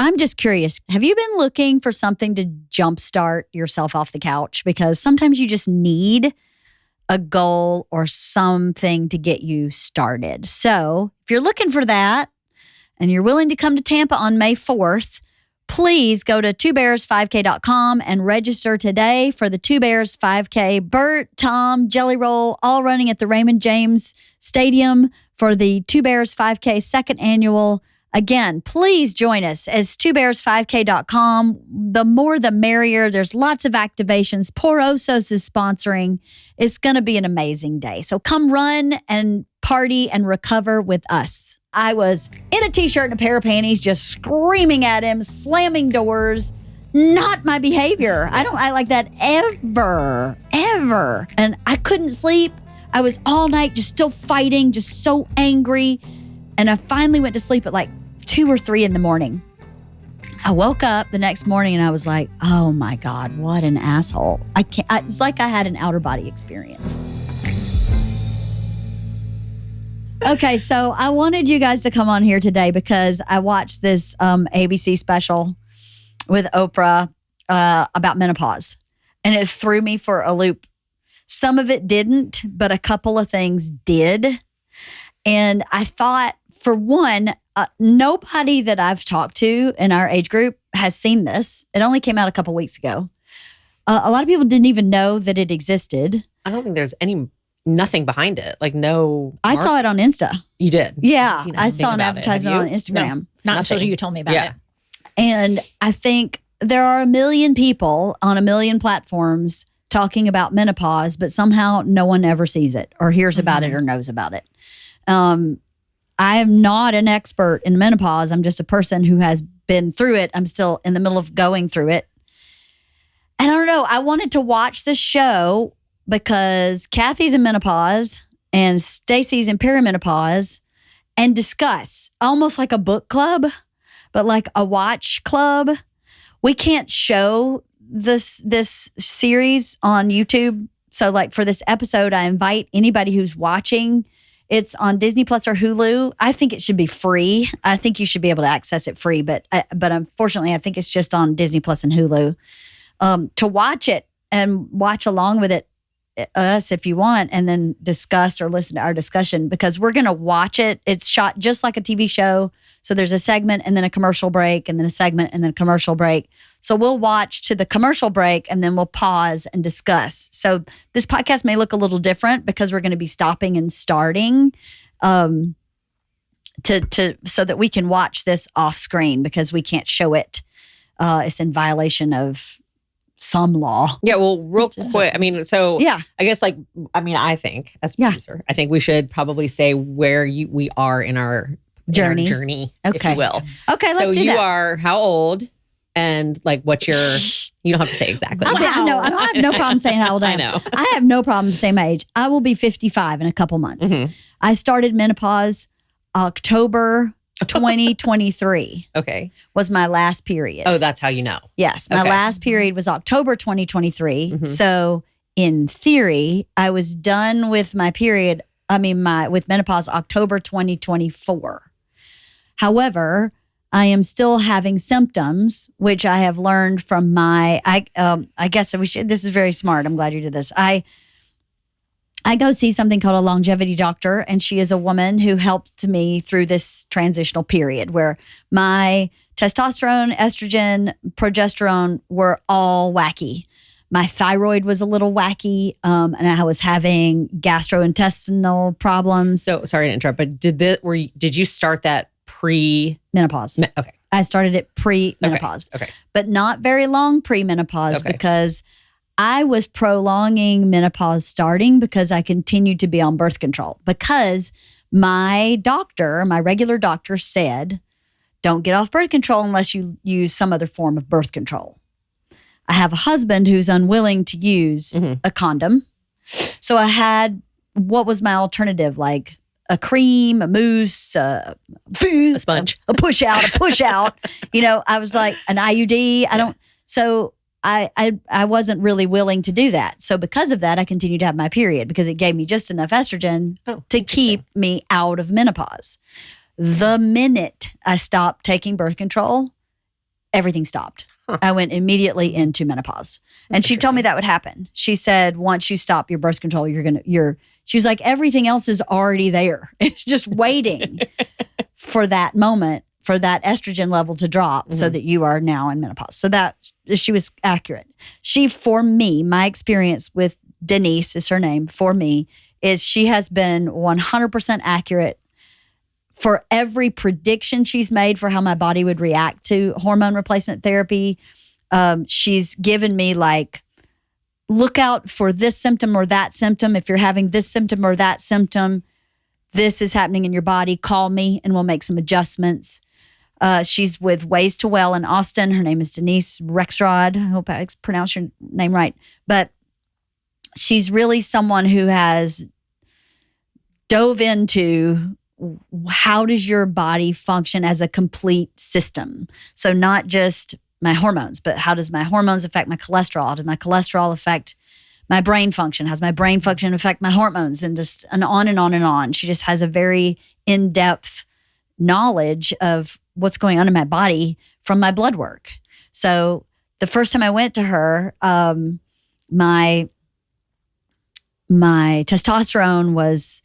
I'm just curious. Have you been looking for something to jumpstart yourself off the couch? Because sometimes you just need a goal or something to get you started. So if you're looking for that and you're willing to come to Tampa on May 4th, please go to twobears5k.com and register today for the Two Bears 5K. Bert, Tom, Jelly Roll, all running at the Raymond James Stadium for the Two Bears 5K second annual. Again, please join us as twobears5k.com. The more, the merrier. There's lots of activations. Poor Osos is sponsoring. It's going to be an amazing day. So come run and party and recover with us. I was in a t-shirt and a pair of panties, just screaming at him, slamming doors. Not my behavior. I like that ever. And I couldn't sleep. I was all night just still fighting, just so angry. And I finally went to sleep at like 2 or 3 in the morning. I woke up the next morning and I was like, oh my God, what an asshole. It's like I had an outer body experience. Okay, so I wanted you guys to come on here today because I watched this ABC special with Oprah about menopause. And it threw me for a loop. Some of it didn't, but a couple of things did. And I thought, for one, nobody that I've talked to in our age group has seen this. It only came out a couple weeks ago. A lot of people didn't even know that it existed. I don't think there's nothing behind it. Like no. I saw it on Insta. You did? Yeah. I saw an advertisement on Instagram. No, not until you told me about it. And I think there are 1 million people on 1 million platforms talking about menopause, but somehow no one ever sees it or hears about it or knows about it. I am not an expert in menopause. I'm just a person who has been through it. I'm still in the middle of going through it. And I don't know. I wanted to watch this show because Cathy's in menopause and Stacey's in perimenopause and discuss almost like a book club, but like a watch club. We can't show this series on YouTube. So like for this episode, I invite anybody who's watching. It's on Disney Plus or Hulu. I think it should be free. I think you should be able to access it free, but unfortunately, I think it's just on Disney Plus and Hulu. To watch it and watch along with it, us if you want, and then discuss or listen to our discussion because we're going to watch it. It's shot just like a TV show. So there's a segment and then a commercial break and then a segment and then a commercial break. So we'll watch to the commercial break and then we'll pause and discuss. So this podcast may look a little different because we're going to be stopping and starting so that we can watch this off screen because we can't show it. It's in violation of some law. Yeah, well, real quick. I mean, so yeah. I guess I think as a producer, I think we should probably say where we are in our journey, if you will. Okay, let's do that. So you are how old and like what's your, you don't have to say exactly. Wow. I have no problem saying how old I am. I know. I have no problem saying my age. I will be 55 in a couple months. Mm-hmm. I started menopause October 2023. Okay. Was my last period. Oh, that's how you know. Yes. My last period was October 2023. Mm-hmm. So in theory, I was done with my period, with menopause October 2024. However, I am still having symptoms, which I have learned from I guess this is very smart. I'm glad you did this. I go see something called a longevity doctor, and she is a woman who helped me through this transitional period where my testosterone, estrogen, progesterone were all wacky. My thyroid was a little wacky, and I was having gastrointestinal problems. So sorry to interrupt, but did you start that pre-menopause? Okay. I started it pre-menopause, okay. But not very long pre-menopause because I was prolonging menopause starting because I continued to be on birth control because my regular doctor said, don't get off birth control unless you use some other form of birth control. I have a husband who's unwilling to use a condom. So I had, what was my alternative? Like a cream, a mousse, a sponge, a push out. I was like an IUD. I wasn't really willing to do that. So because of that, I continued to have my period because it gave me just enough estrogen to keep me out of menopause. The minute I stopped taking birth control, everything stopped. I went immediately into menopause. And she told me that would happen. She said, once you stop your birth control, she was like, everything else is already there. It's just waiting for that moment, for that estrogen level to drop so that you are now in menopause. So that she was accurate. For me, my experience with Denise is her name, for me, is she has been 100% accurate for every prediction she's made for how my body would react to hormone replacement therapy. She's given me like, look out for this symptom or that symptom. If you're having this symptom or that symptom, this is happening in your body. Call me and we'll make some adjustments. She's with Ways to Well in Austin. Her name is Denise Rexrod. I hope I pronounced your name right. But she's really someone who has dove into how does your body function as a complete system? So not just my hormones, but how does my hormones affect my cholesterol? Does my cholesterol affect my brain function? How's my brain function affect my hormones? And just on and on and on. She just has a very in-depth knowledge of what's going on in my body from my blood work. So the first time I went to her, my testosterone was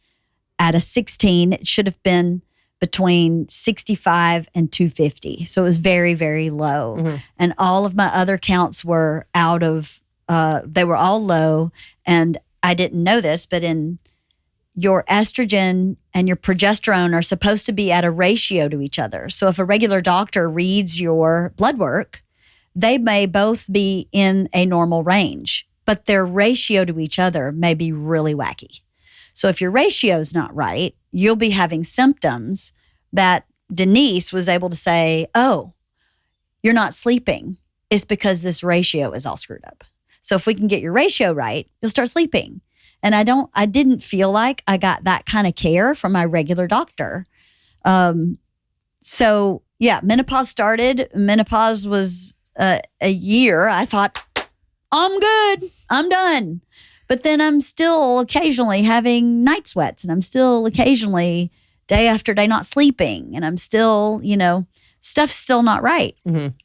at a 16. It should have been between 65 and 250. So it was very, very low. And all of my other counts were they were all low. And I didn't know this, but your estrogen and your progesterone are supposed to be at a ratio to each other. So if a regular doctor reads your blood work, they may both be in a normal range, but their ratio to each other may be really wacky. So if your ratio is not right, you'll be having symptoms that Denise was able to say, oh, you're not sleeping. It's because this ratio is all screwed up. So if we can get your ratio right, you'll start sleeping. And I didn't feel like I got that kind of care from my regular doctor. So yeah, menopause started. Menopause was a year. I thought, I'm good. I'm done. But then I'm still occasionally having night sweats, and I'm still occasionally day after day not sleeping, and I'm still, stuff's still not right.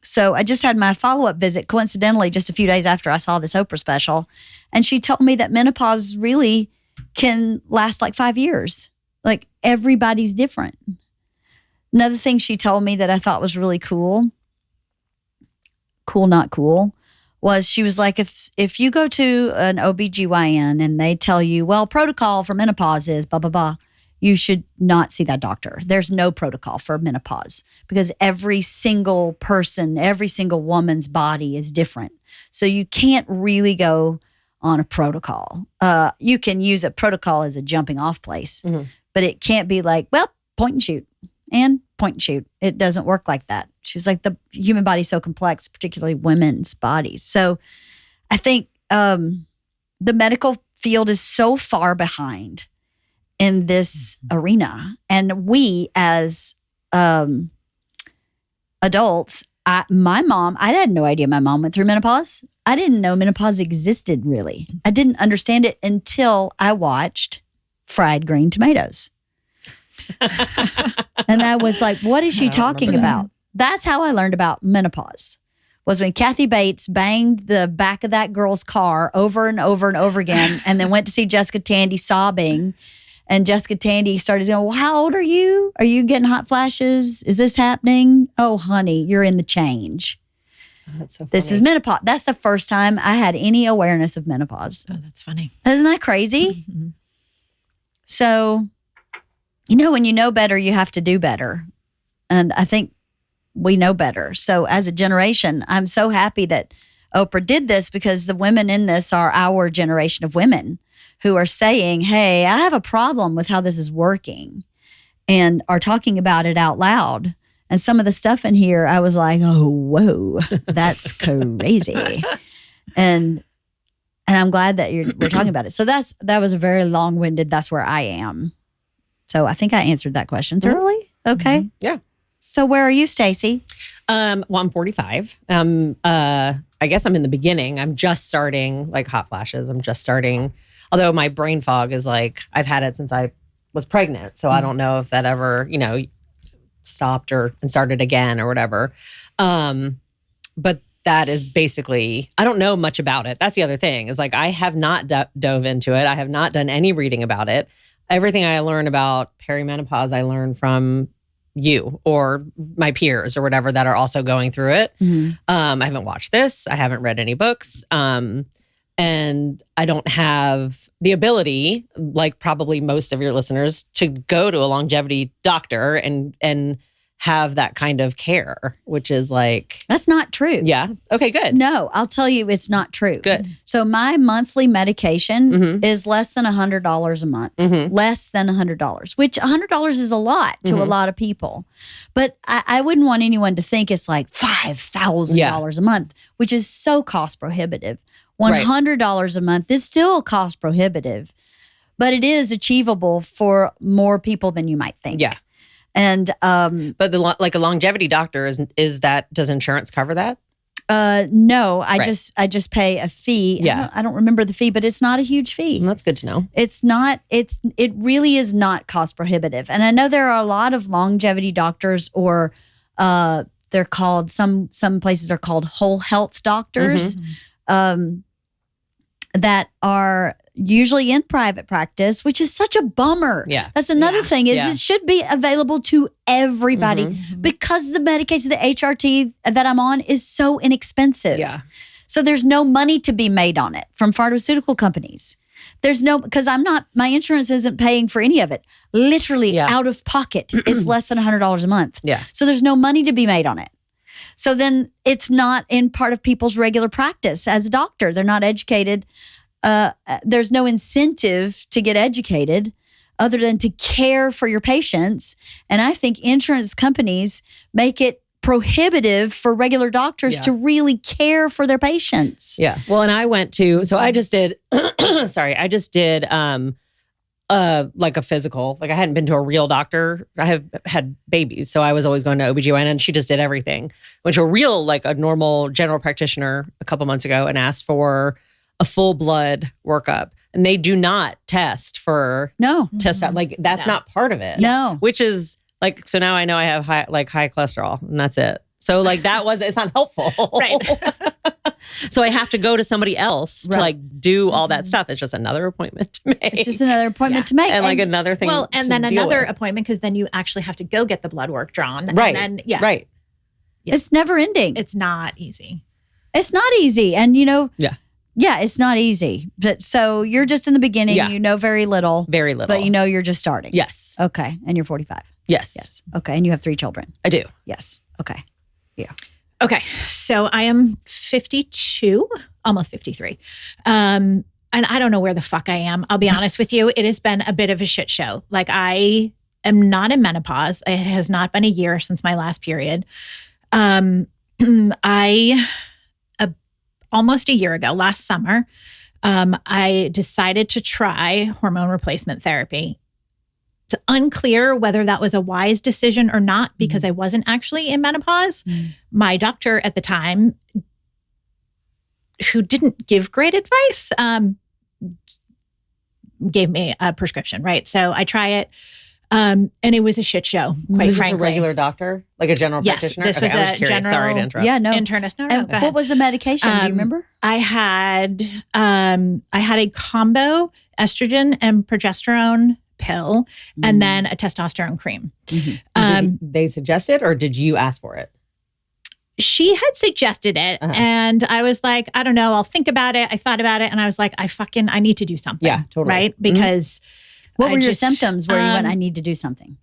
So I just had my follow-up visit, coincidentally, just a few days after I saw this Oprah special. And she told me that menopause really can last like 5 years. Like everybody's different. Another thing she told me that I thought was really cool, not cool, was she was like, if you go to an OBGYN and they tell you, well, protocol for menopause is blah, blah, blah, you should not see that doctor. There's no protocol for menopause because every single person, every single woman's body is different. So you can't really go on a protocol. You can use a protocol as a jumping off place, but it can't be like, well, point and shoot and point and shoot. It doesn't work like that. She's like, the human body is so complex, particularly women's bodies. So I think the medical field is so far behind in this arena. And we as adults, my mom, I had no idea my mom went through menopause. I didn't know menopause existed really. I didn't understand it until I watched Fried Green Tomatoes. And I was like, what is she talking about? That's how I learned about menopause, was when Kathy Bates banged the back of that girl's car over and over and over again, and then went to see Jessica Tandy sobbing. And Jessica Tandy started going, well, how old are you? Are you getting hot flashes? Is this happening? Oh, honey, you're in the change. Oh, that's so funny. This is menopause. That's the first time I had any awareness of menopause. Oh, that's funny. Isn't that crazy? So, when you know better, you have to do better. And I think we know better. So as a generation, I'm so happy that Oprah did this, because the women in this are our generation of women who are saying, hey, I have a problem with how this is working, and are talking about it out loud. And some of the stuff in here, I was like, oh, whoa, that's crazy. And I'm glad that we're talking about it. So that was a very long-winded, that's where I am. So I think I answered that question thoroughly. Okay. Yeah. So where are you, Stacey? Well, I'm 45. I guess I'm in the beginning. I'm just starting like hot flashes. I'm just starting, although my brain fog is like, I've had it since I was pregnant. So I don't know if that ever, stopped and started again or whatever. but that is basically, I don't know much about it. That's the other thing is like, I have not dove into it. I have not done any reading about it. Everything I learn about perimenopause, I learn from you or my peers or whatever that are also going through it. I haven't watched this. I haven't read any books. And I don't have the ability, like probably most of your listeners, to go to a longevity doctor and have that kind of care, which is like... That's not true. Yeah. Okay, good. No, I'll tell you it's not true. Good. So my monthly medication is less than $100 a month. Less than $100, which $100 is a lot to a lot of people. But I wouldn't want anyone to think it's like $5,000 a month, which is so cost prohibitive. $100 a month is still cost prohibitive, but it is achievable for more people than you might think. Yeah. And but like a longevity doctor is that, does insurance cover that? No, I just pay a fee. Yeah. I don't remember the fee, but it's not a huge fee. That's good to know. It really is not cost prohibitive. And I know there are a lot of longevity doctors, or they're called, some places are called whole health doctors, that are usually in private practice, which is such a bummer. Yeah. That's another thing is it should be available to everybody because the medication, the HRT that I'm on is so inexpensive. Yeah. So there's no money to be made on it from pharmaceutical companies. There's no, because my insurance isn't paying for any of it. Literally out of pocket is less than $100 a month. Yeah. So there's no money to be made on it. So then it's not in part of people's regular practice as a doctor. They're not educated. There's no incentive to get educated other than to care for your patients. And I think insurance companies make it prohibitive for regular doctors to really care for their patients. Yeah. Well, and I just did, like a physical, like I hadn't been to a real doctor. I have had babies, so I was always going to OBGYN, and she just did everything. Went to a normal general practitioner a couple months ago and asked for a full blood workup. And they do not test for like that's not part of it. No. Which is like, so now I know I have high cholesterol, and that's it. So like it's not helpful. Right. So I have to go to somebody else to like do all that stuff. It's just another appointment to make. It's just another appointment to make. And like another thing. Well, and then another appointment, because then you actually have to go get the blood work drawn. Right. And then, Right. It's never ending. It's not easy. It's not easy. And Yeah, it's not easy. But so you're just in the beginning. Yeah. You know very little. Very little. But you're just starting. Yes. Okay. And you're 45. Yes. Yes. Okay. And you have 3 children. I do. Yes. Okay. Yeah. Okay. So I am 52, almost 53. And I don't know where the fuck I am. I'll be honest with you. It has been a bit of a shit show. Like, I am not in menopause. It has not been a year since my last period. Almost a year ago, last summer, I decided to try hormone replacement therapy. It's unclear whether that was a wise decision or not, because I wasn't actually in menopause. My doctor at the time, who didn't give great advice, gave me a prescription, right? So I try it. And it was a shit show, quite frankly. A regular doctor, like a general practitioner? Yes, this was a general Sorry to interrupt. internist. No, And go ahead. what was the medication? Do you remember? I had a combo estrogen and progesterone pill, and then a testosterone cream. Did they suggest it, or did you ask for it? She had suggested it, and I was like, I don't know, I'll think about it. I thought about it, and I was like, I need to do something. Yeah, totally. Right? Because What were your symptoms where you went, I need to do something?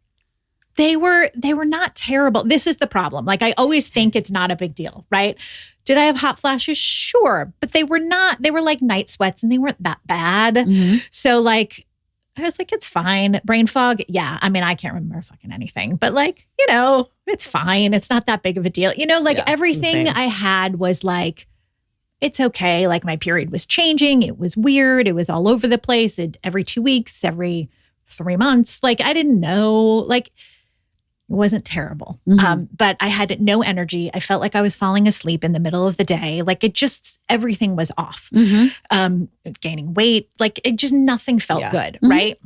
They were not terrible. This is the problem. Like, I always think it's not a big deal, right? Did I have hot flashes? Sure. But they were like night sweats, and they weren't that bad. So like, I was like, it's fine. Brain fog. Yeah. I mean, I can't remember fucking anything, but like, it's fine. It's not that big of a deal. Everything I had was like, it's okay. Like, my period was changing. It was weird. It was all over the place. Every 2 weeks, every 3 months. Like, I didn't know, like, it wasn't terrible. But I had no energy. I felt like I was falling asleep in the middle of the day. Like, everything was off. Gaining weight. Like, it just, nothing felt good. Right.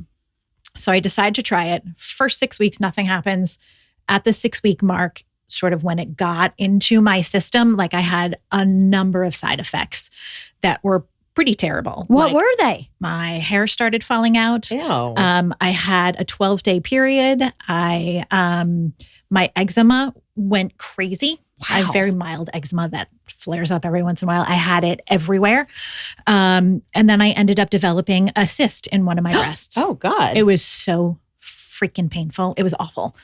So I decided to try it. First 6 weeks, nothing happens. At the 6 week mark, sort of when it got into my system, like I had a number of side effects that were pretty terrible. What Like, were they? my hair started falling out. Ew. I had a 12-day period. My eczema went crazy. I have very mild eczema that flares up every once in a while. I had it everywhere. And then I ended up developing a cyst in one of my breasts. Oh, God. It was so freaking painful. It was awful.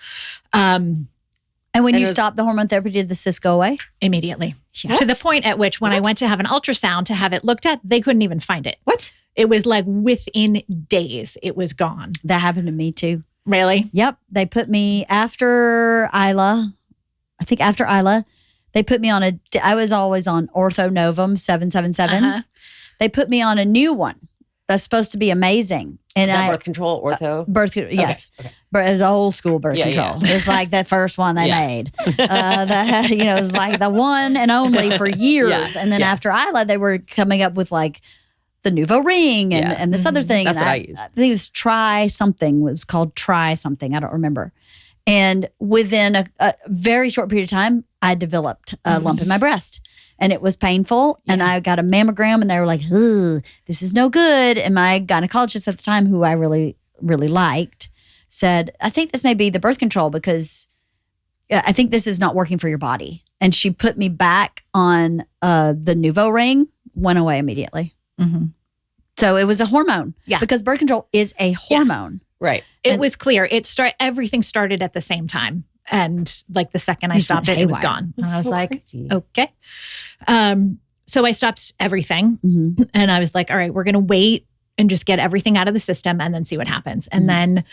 And when you stopped the hormone therapy, did the cyst go away? Immediately. What? To the point at which when I went to have an ultrasound to have it looked at, they couldn't even find it. What? It was like within days, it was gone. That happened to me too. Really? Yep. They put me after Isla. I think after Isla, they put me on I was always on Ortho Novum 777. Uh-huh. They put me on a new one that's supposed to be amazing. And Is that birth control, ortho? Yes. Okay. But it was old school birth control. Yeah. It's like that first one they made. It was like the one and only for years. And then after Isla, they were coming up with like the Nuvo ring and this other thing. That's and what I used. I think it was Try something. It was called Try something. I don't remember. And within a very short period of time, I developed a lump in my breast. And it was painful. And I got a mammogram and they were like, "Ugh, this is no good." And my gynecologist at the time, who I really, really liked, said, "I think this may be the birth control because I think this is not working for your body." And she put me back on the Nuvo ring, went away immediately. Mm-hmm. So it was a hormone. Yeah. Because birth control is a hormone. Right. It was clear. Everything started at the same time. And like the second I stopped it, it was gone. And I was like, crazy. okay. So I stopped everything. Mm-hmm. And I was like, all right, we're going to wait and just get everything out of the system and then see what happens. And then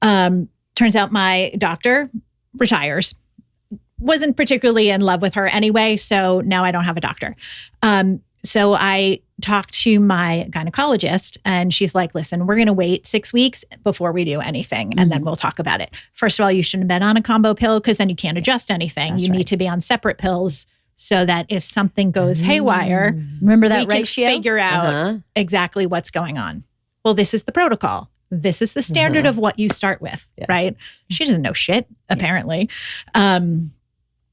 turns out my doctor retires. Wasn't particularly in love with her anyway. So now I don't have a doctor. So I talked to my gynecologist and she's like, "Listen, we're going to wait 6 weeks before we do anything. And then we'll talk about it. First of all, you shouldn't have been on a combo pill because then you can't adjust anything. That's you need to be on separate pills so that if something goes haywire, Remember that we ratio? can figure out exactly what's going on." Well, this is the protocol. This is the standard of what you start with, right? She doesn't know shit, apparently.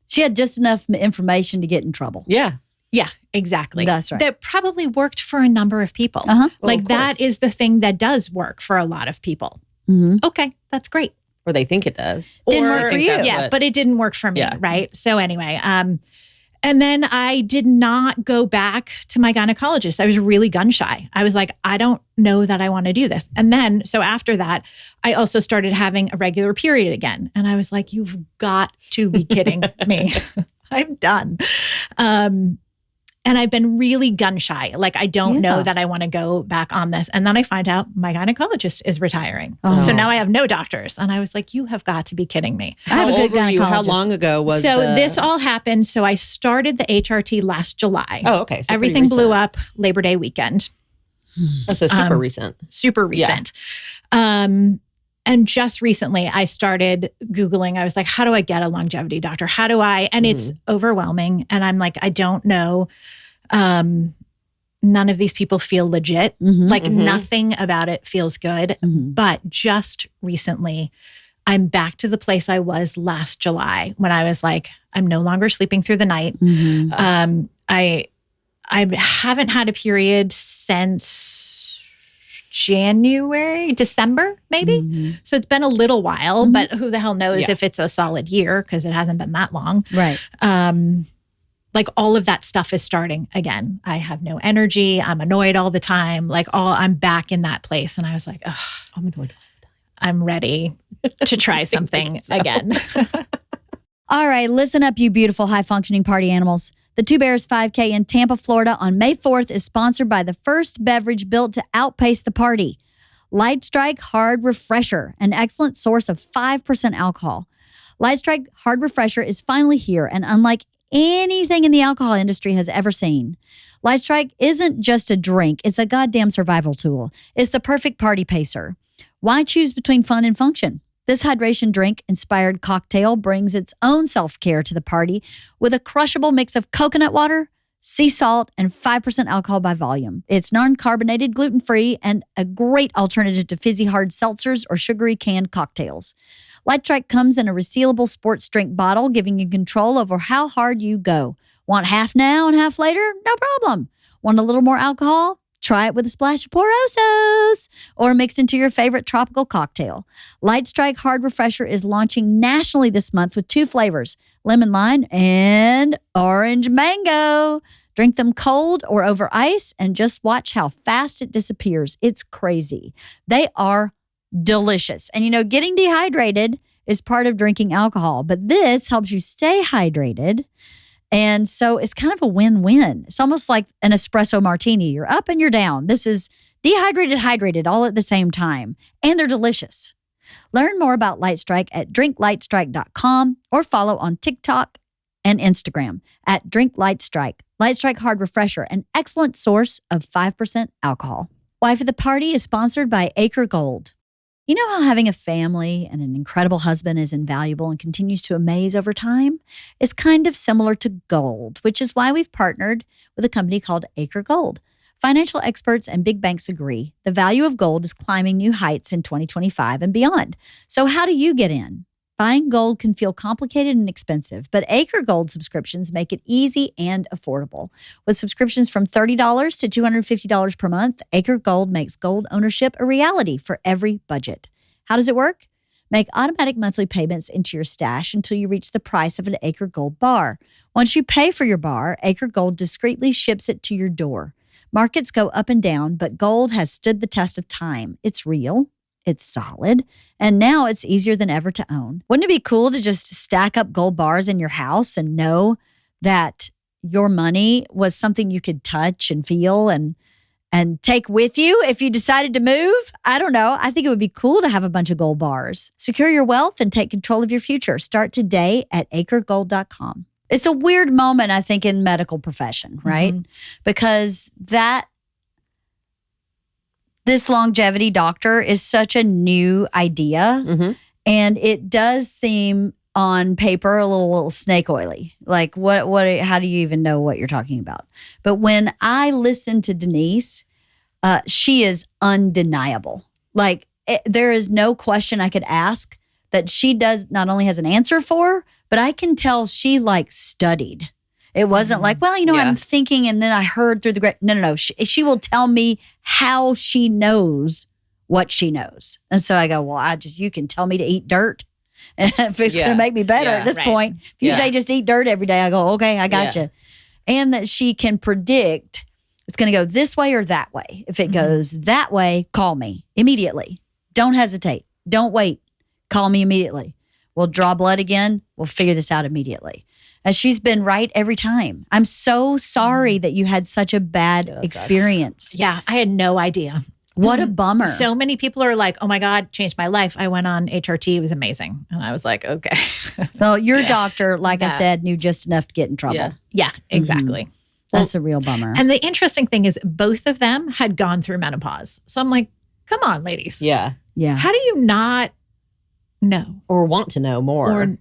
She had just enough information to get in trouble. Yeah. Yeah, exactly. That's right. That probably worked for a number of people. Uh-huh. Like Well, of that course. is the thing that does work for a lot of people. Mm-hmm. Okay, that's great. Or they think it does. Didn't Or work I for think you. that's Yeah, what- but it didn't work for me, Yeah. right? So anyway, and then I did not go back to my gynecologist. I was really gun shy. I was like, I don't know that I want to do this. And then, so after that, I also started having a regular period again. And I was like, you've got to be kidding me. I'm done. And I've been really gun shy. Like, I don't know that I want to go back on this. And then I find out my gynecologist is retiring. Oh. So now I have no doctors. And I was like, you have got to be kidding me. I have a How good old were you? How gynecologist. long ago was So the- this all happened. So I started the HRT last July. Oh, okay. So Everything pretty blew recent. up Labor Day weekend. Oh, so super recent. Super recent. And just recently I started Googling. I was like, how do I get a longevity doctor? How do I? And it's overwhelming. And I'm like, I don't know. None of these people feel legit. Like nothing about it feels good. But just recently, I'm back to the place I was last July when I was like, I'm no longer sleeping through the night. I haven't had a period since December, maybe. So it's been a little while, but who the hell knows if it's a solid year because it hasn't been that long. Right. Like all of that stuff is starting again. I have no energy. I'm annoyed all the time. Like I'm back in that place. And I was like, oh, I'm annoyed. I'm ready to try something again. All right, listen up, you beautiful high-functioning party animals. The Two Bears 5K in Tampa, Florida on May 4th is sponsored by the first beverage built to outpace the party. Light Strike Hard Refresher, an excellent source of 5% alcohol. Light Strike Hard Refresher is finally here, and unlike anything in the alcohol industry has ever seen. Light Strike isn't just a drink, it's a goddamn survival tool. It's the perfect party pacer. Why choose between fun and function? This hydration drink-inspired cocktail brings its own self-care to the party with a crushable mix of coconut water, sea salt, and 5% alcohol by volume. It's non-carbonated, gluten-free, and a great alternative to fizzy hard seltzers or sugary canned cocktails. Light Strike comes in a resealable sports drink bottle, giving you control over how hard you go. Want half now and half later? No problem. Want a little more alcohol? Try it with a splash of Porosos or mixed into your favorite tropical cocktail. Light Strike Hard Refresher is launching nationally this month with 2 flavors, lemon lime and orange mango. Drink them cold or over ice and just watch how fast it disappears. It's crazy. They are delicious. And getting dehydrated is part of drinking alcohol, but this helps you stay hydrated. And so it's kind of a win-win. It's almost like an espresso martini. You're up and you're down. This is dehydrated, hydrated all at the same time. And they're delicious. Learn more about Light Strike at drinklightstrike.com or follow on TikTok and Instagram at drinklightstrike. Light Strike Hard Refresher, an excellent source of 5% alcohol. Wife of the Party is sponsored by Acre Gold. You know how having a family and an incredible husband is invaluable and continues to amaze over time? It's kind of similar to gold, which is why we've partnered with a company called Acre Gold. Financial experts and big banks agree the value of gold is climbing new heights in 2025 and beyond. So how do you get in? Buying gold can feel complicated and expensive, but Acre Gold subscriptions make it easy and affordable. With subscriptions from $30 to $250 per month, Acre Gold makes gold ownership a reality for every budget. How does it work? Make automatic monthly payments into your stash until you reach the price of an Acre Gold bar. Once you pay for your bar, Acre Gold discreetly ships it to your door. Markets go up and down, but gold has stood the test of time. It's real. It's solid, and now it's easier than ever to own. Wouldn't it be cool to just stack up gold bars in your house and know that your money was something you could touch and feel and take with you if you decided to move? I don't know. I think it would be cool to have a bunch of gold bars. Secure your wealth and take control of your future. Start today at acregold.com. It's a weird moment, I think, in medical profession, right? Mm-hmm. Because this longevity doctor is such a new idea. Mm-hmm. And it does seem on paper a little snake oily. Like how do you even know what you're talking about? But when I listen to Denise, she is undeniable. Like there is no question I could ask that she does not only has an answer for, but I can tell she studied. It wasn't like, well, I'm thinking and then I heard through the great. No. She will tell me how she knows what she knows. And so I go, well, you can tell me to eat dirt. And if it's going to make me better at this point, if you say just eat dirt every day, I go, okay, I got you. And that she can predict it's going to go this way or that way. If it goes that way, call me immediately. Don't hesitate. Don't wait. Call me immediately. We'll draw blood again. We'll figure this out immediately. And she's been right every time. I'm so sorry that you had such a bad experience. Yeah, I had no idea. What a bummer. So many people are like, oh my God, changed my life. I went on HRT. It was amazing. And I was like, okay. Well, your doctor, like I said, knew just enough to get in trouble. Yeah, exactly. Mm-hmm. That's a real bummer. And the interesting thing is both of them had gone through menopause. So I'm like, come on, ladies. Yeah. How do you not know? Or want to know more.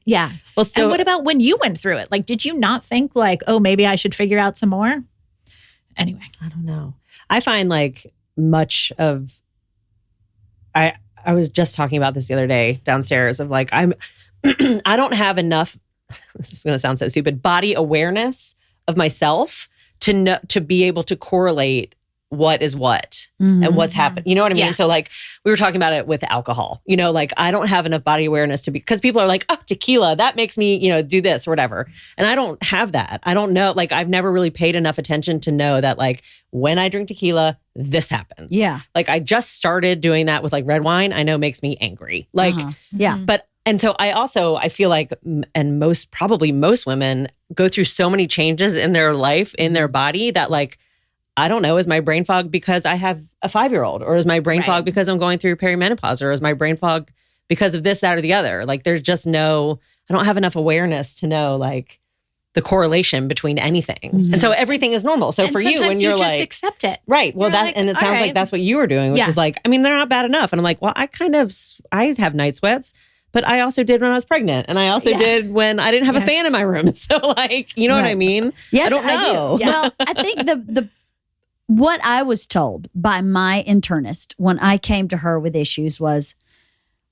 Well, so and what about when you went through it? Like, did you not think oh, maybe I should figure out some more? Anyway. I don't know. I find much of, I was just talking about this the other day downstairs of I don't have enough, this is going to sound so stupid, body awareness of myself to be able to correlate what is what and what's happened. You know what I mean? Yeah. So we were talking about it with alcohol, I don't have enough body awareness because people are like, oh, tequila, that makes me, do this or whatever. And I don't have that. I don't know. I've never really paid enough attention to know that when I drink tequila, this happens. Yeah. I just started doing that with red wine. I know makes me angry. Yeah. But, and so I feel and most women go through so many changes in their life, in their body that I don't know, is my brain fog because I have a 5-year-old, or is my brain fog because I'm going through perimenopause, or is my brain fog because of this, that, or the other? There's just I don't have enough awareness to know the correlation between anything. Mm-hmm. And so everything is normal. So for you, when you're just accept it. Right. Well, and it sounds like that's what you were doing, which is they're not bad enough. And I'm like, well, I have night sweats, but I also did when I was pregnant. And I also did when I didn't have a fan in my room. So like, you know what I mean? Yes, I don't know. do. Well, I think the what I was told by my internist when I came to her with issues was,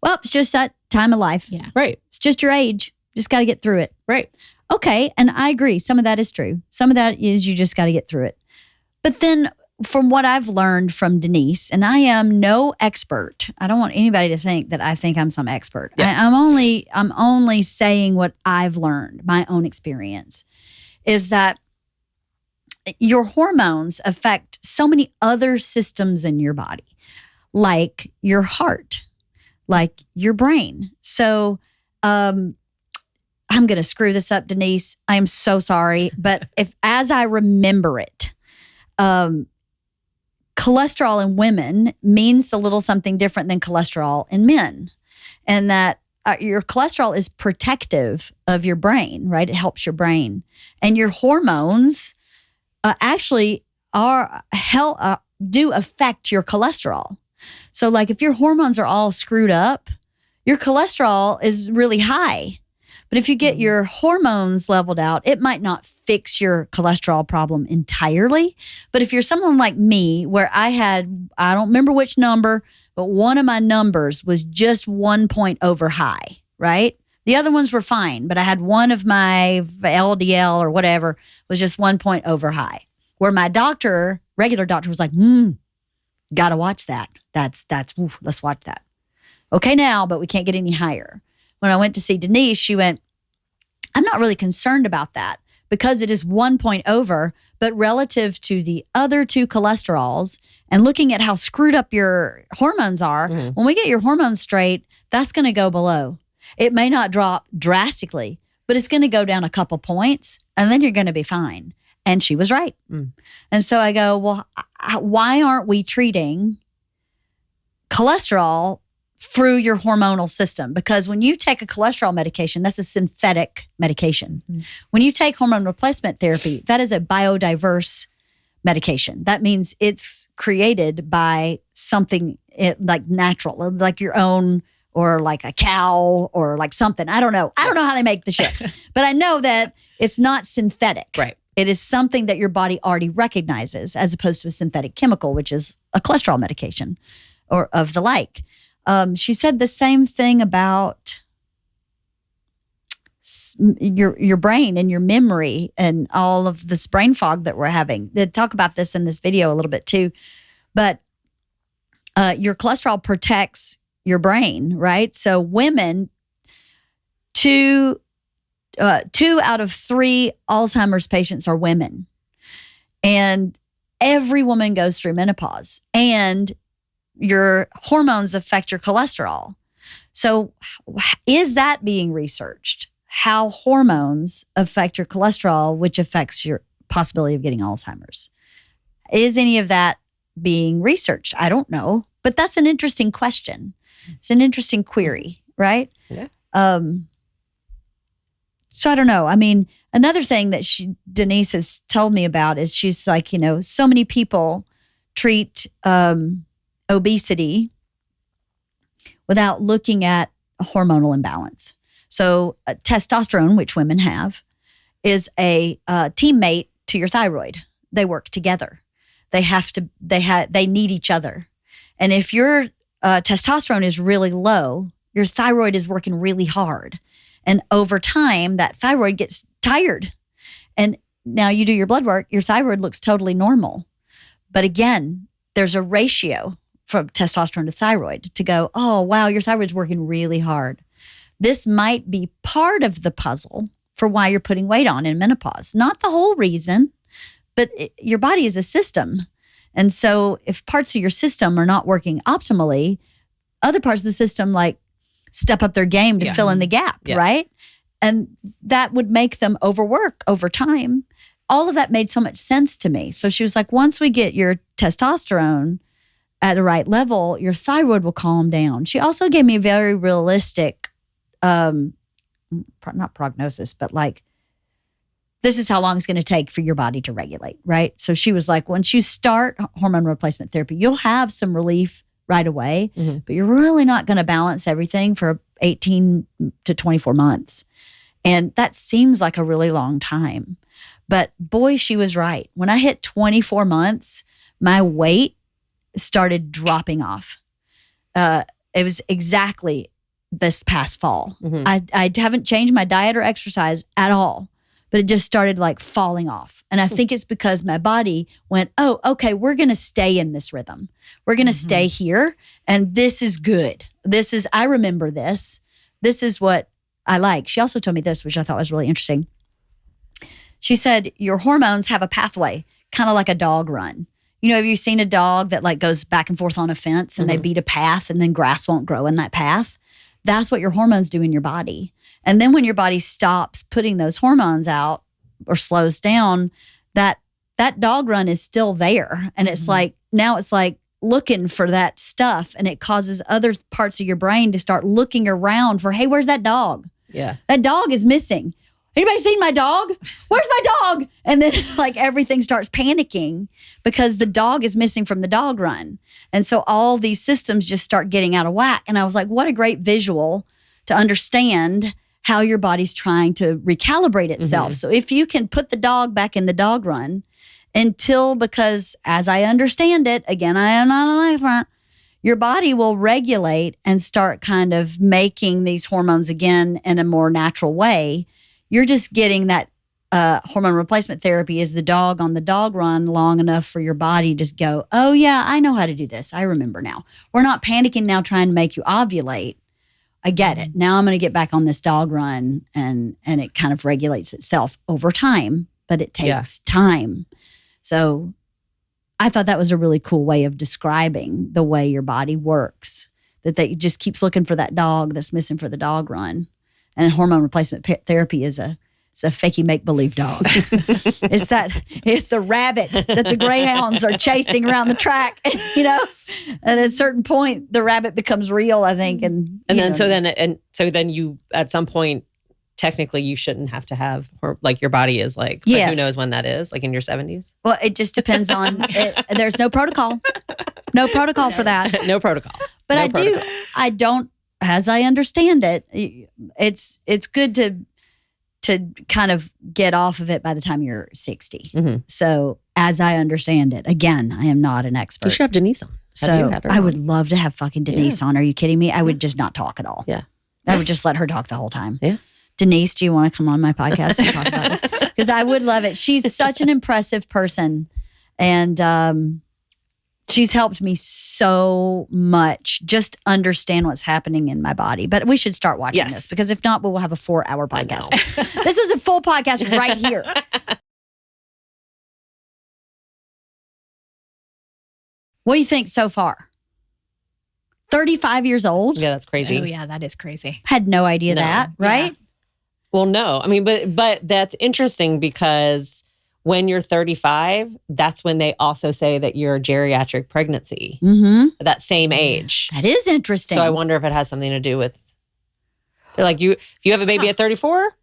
well, it's just that time of life. Yeah. Right. It's just your age. Just got to get through it. Right. Okay. And I agree. Some of that is true. Some of that is you just got to get through it. But then from what I've learned from Denise, and I am no expert. I don't want anybody to think that I think I'm some expert. Yeah. I'm only saying what I've learned, my own experience, is that your hormones affect so many other systems in your body, like your heart, like your brain. So I'm going to screw this up, Denise. I am so sorry. But as I remember it, cholesterol in women means a little something different than cholesterol in men. And that your cholesterol is protective of your brain, right? It helps your brain. And your hormones actually do affect your cholesterol. So like if your hormones are all screwed up, your cholesterol is really high. But if you get your hormones leveled out, it might not fix your cholesterol problem entirely. But if you're someone like me, where I don't remember which number, but one of my numbers was just 1 point over high, right? The other ones were fine, but I had one of my LDL or whatever was just 1 point over high, where my regular doctor was like, got to watch that. Let's watch that. Okay now, but we can't get any higher. When I went to see Denise, she went, I'm not really concerned about that because it is 1 point over, but relative to the other two cholesterols and looking at how screwed up your hormones are, when we get your hormones straight, that's going to go below. It may not drop drastically, but it's going to go down a couple points and then you're going to be fine. And she was right. And so I go, well, why aren't we treating cholesterol through your hormonal system? Because when you take a cholesterol medication, that's a synthetic medication. When you take hormone replacement therapy, that is a biodiverse medication. That means it's created by something like natural, like your own, or like a cow, or like something. I don't know. I don't know how they make the shit, but I know that it's not synthetic. Right. It is something that your body already recognizes, as opposed to a synthetic chemical, which is a cholesterol medication or of the like. She said the same thing about your brain and your memory and all of this brain fog that we're having. They talk about this in this video a little bit too. But your cholesterol protects your brain, right? So women, two out of three Alzheimer's patients are women. And every woman goes through menopause. And your hormones affect your cholesterol. So is that being researched? How hormones affect your cholesterol, which affects your possibility of getting Alzheimer's? Is any of that being researched? I don't know, but that's an interesting question. It's an interesting query, right? Yeah. So I don't know. I mean, another thing that Denise has told me about is she's like, so many people treat obesity without looking at a hormonal imbalance. So testosterone, which women have, is a teammate to your thyroid. They work together. They need each other. And if your testosterone is really low, your thyroid is working really hard. And over time, that thyroid gets tired. And now you do your blood work, your thyroid looks totally normal. But again, there's a ratio from testosterone to thyroid to go, oh, wow, your thyroid's working really hard. This might be part of the puzzle for why you're putting weight on in menopause. Not the whole reason, but your body is a system. And so if parts of your system are not working optimally, other parts of the system like step up their game to fill in the gap, right? And that would make them overwork over time. All of that made so much sense to me. So she was like, once we get your testosterone at the right level, your thyroid will calm down. She also gave me a very realistic, not prognosis, but like, this is how long it's going to take for your body to regulate, right? So she was like, once you start hormone replacement therapy, you'll have some relief right away, but you're really not going to balance everything for 18 to 24 months. And that seems like a really long time. But boy, she was right. When I hit 24 months, my weight started dropping off. It was exactly this past fall. I haven't changed my diet or exercise at all, but it just started like falling off. And I think it's because my body went, oh, okay, we're going to stay in this rhythm. We're going to stay here. And this is good. I remember this. This is what I like. She also told me this, which I thought was really interesting. She said, your hormones have a pathway, kind of like a dog run. You know, have you seen a dog that like goes back and forth on a fence and they beat a path and then grass won't grow in that path? That's what your hormones do in your body. And then when your body stops putting those hormones out or slows down, that dog run is still there. And it's like, now it's like looking for that stuff, and it causes other parts of your brain to start looking around for, hey, where's that dog? Yeah. That dog is missing. Anybody seen my dog? Where's my dog? And then like everything starts panicking because the dog is missing from the dog run. And so all these systems just start getting out of whack. And I was like, what a great visual to understand how your body's trying to recalibrate itself. So if you can put the dog back in the dog run because as I understand it, again, I am not an expert, your body will regulate and start kind of making these hormones again in a more natural way. You're just getting that hormone replacement therapy is the dog on the dog run long enough for your body to just go, oh yeah, I know how to do this. I remember now. We're not panicking now trying to make you ovulate. I get it. Now I'm going to get back on this dog run, and it kind of regulates itself over time, but it takes time. So I thought that was a really cool way of describing the way your body works, that it just keeps looking for that dog that's missing for the dog run. And hormone replacement therapy is a fakey make-believe dog. It's the rabbit that the greyhounds are chasing around the track, you know? And at a certain point, the rabbit becomes real, I think. And so then you, at some point, technically you shouldn't have to have, or like your body is like, but who knows when that is, like in your 70s? Well, it just depends on, there's no protocol. No protocol for that. No protocol. But I don't, as I understand it, it's good to kind of get off of it by the time you're 60. So as I understand it, again, I am not an expert. You should have Denise on. So I would love to have fucking Denise on. Are you kidding me? I would just not talk at all. Yeah. I would just let her talk the whole time. Yeah. Denise, do you want to come on my podcast and talk about it? Because I would love it. She's such an impressive person. And she's helped me so much just understand what's happening in my body. But we should start watching this, because if not, we'll have a 4-hour podcast. This was a full podcast right here. What do you think so far? 35 years old? Yeah, that's crazy. Oh yeah, that is crazy. Had no idea that, right? Yeah. Well, no. I mean, but that's interesting because when you're 35, that's when they also say that you're a geriatric pregnancy, that same age. That is interesting. So I wonder if it has something to do with, they're like, if you have a baby at 34,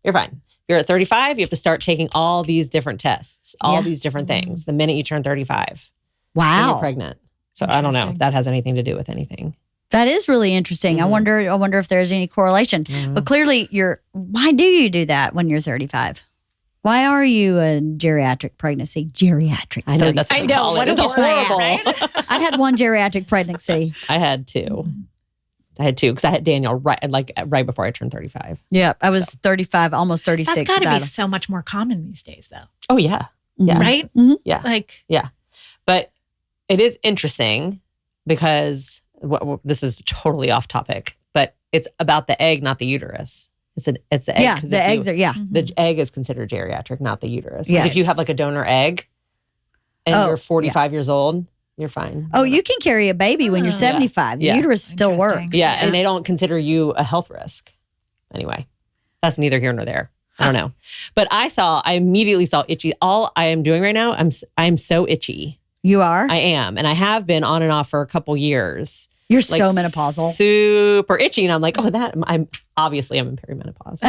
you're fine. If you're at 35, you have to start taking all these different tests, all these different things the minute you turn 35. Wow. When you're pregnant. So I don't know if that has anything to do with anything. That is really interesting. I wonder if there's any correlation. But clearly why do you do that when you're 35? Why are you a geriatric pregnancy? Geriatric. I know, that's what I know. What is horrible. Right? I had one geriatric pregnancy. I had two. Because I had Daniel right before I turned 35. Yeah, I was 35, almost 36. That's got to be so much more common these days, though. Oh yeah, yeah, right? Yeah, but it is interesting because this is totally off topic, but it's about the egg, not the uterus. It's the egg. Yeah, the eggs are, The egg is considered geriatric, not the uterus. Because Yes. if you have like a donor egg and you're 45 years old, you're fine. Oh, you can carry a baby when you're 75. Yeah. The uterus still works. Yeah, and they don't consider you a health risk. Anyway, that's neither here nor there. I don't know. But I immediately saw itchy. All I am doing right now, I'm so itchy. You are? I am. And I have been on and off for a couple years. You're so menopausal. Super itchy. And I'm like, I'm obviously in perimenopause.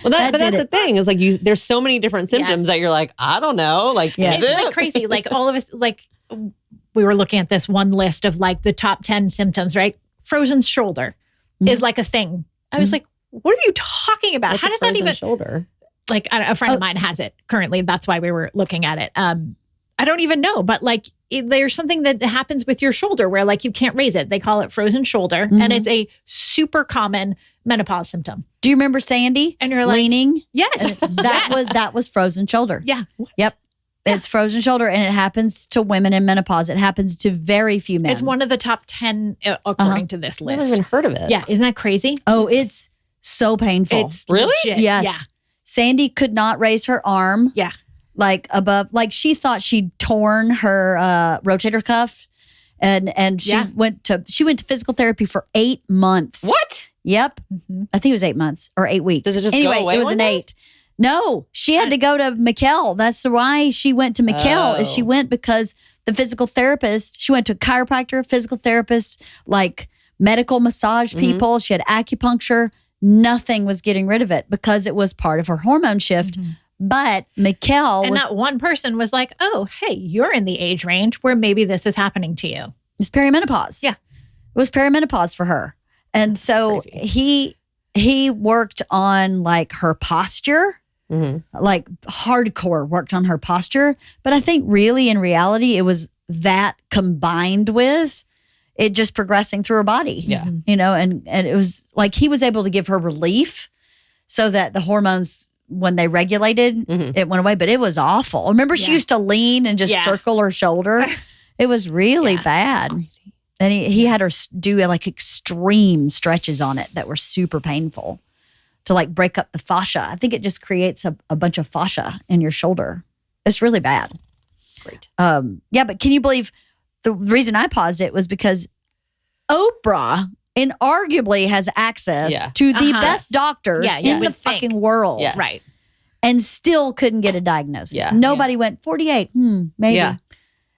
Well, that's the thing. It's like there's so many different symptoms that you're like, I don't know. Like, is it's it? like crazy. Like all of us, like we were looking at this one list of like the top 10 symptoms, right? Frozen shoulder is like a thing. I was like, what are you talking about? What's How does that even shoulder? Like a friend of mine has it currently. That's why we were looking at it. I don't even know, but like there's something that happens with your shoulder where like you can't raise it. They call it frozen shoulder, and it's a super common menopause symptom. Do you remember Sandy? And you're like, leaning? Yes, That was frozen shoulder. Yeah. Yep. It's frozen shoulder, and it happens to women in menopause. It happens to very few men. It's one of the top 10 according to this I've list. never even heard of it. Yeah, isn't that crazy? Oh, it's so painful. It's Really? legit. Yes. Yeah. Sandy could not raise her arm. Yeah. Like above, like she thought she'd torn her rotator cuff, and she went to physical therapy for 8 months. What? Yep, I think it was 8 months or 8 weeks. Does it just anyway? go away It was one an day? 8. No, she had to go to McKell. That's why she went to McKell. Is she went because the physical therapist. She went to a chiropractor, physical therapist, like medical massage people. She had acupuncture. Nothing was getting rid of it because it was part of her hormone shift. But McKell And not one person was like, oh, hey, you're in the age range where maybe this is happening to you. It was perimenopause. Yeah. It was perimenopause for her. And so he worked on like her posture, like hardcore worked on her posture. But I think really in reality, it was that combined with it just progressing through her body. Yeah. You know, and it was like he was able to give her relief so that the hormones, when they regulated, it went away. But it was awful. Remember, she used to lean and just circle her shoulder. It was really bad. Crazy. And he had her do like extreme stretches on it that were super painful to like break up the fascia. I think it just creates a bunch of fascia in your shoulder. It's really bad. Great. Yeah, but can you believe the reason I paused it was because Oprah inarguably has access to the best doctors in the fucking world. Yes. Right. And still couldn't get a diagnosis. Yeah. Nobody went 48. Maybe. Yeah.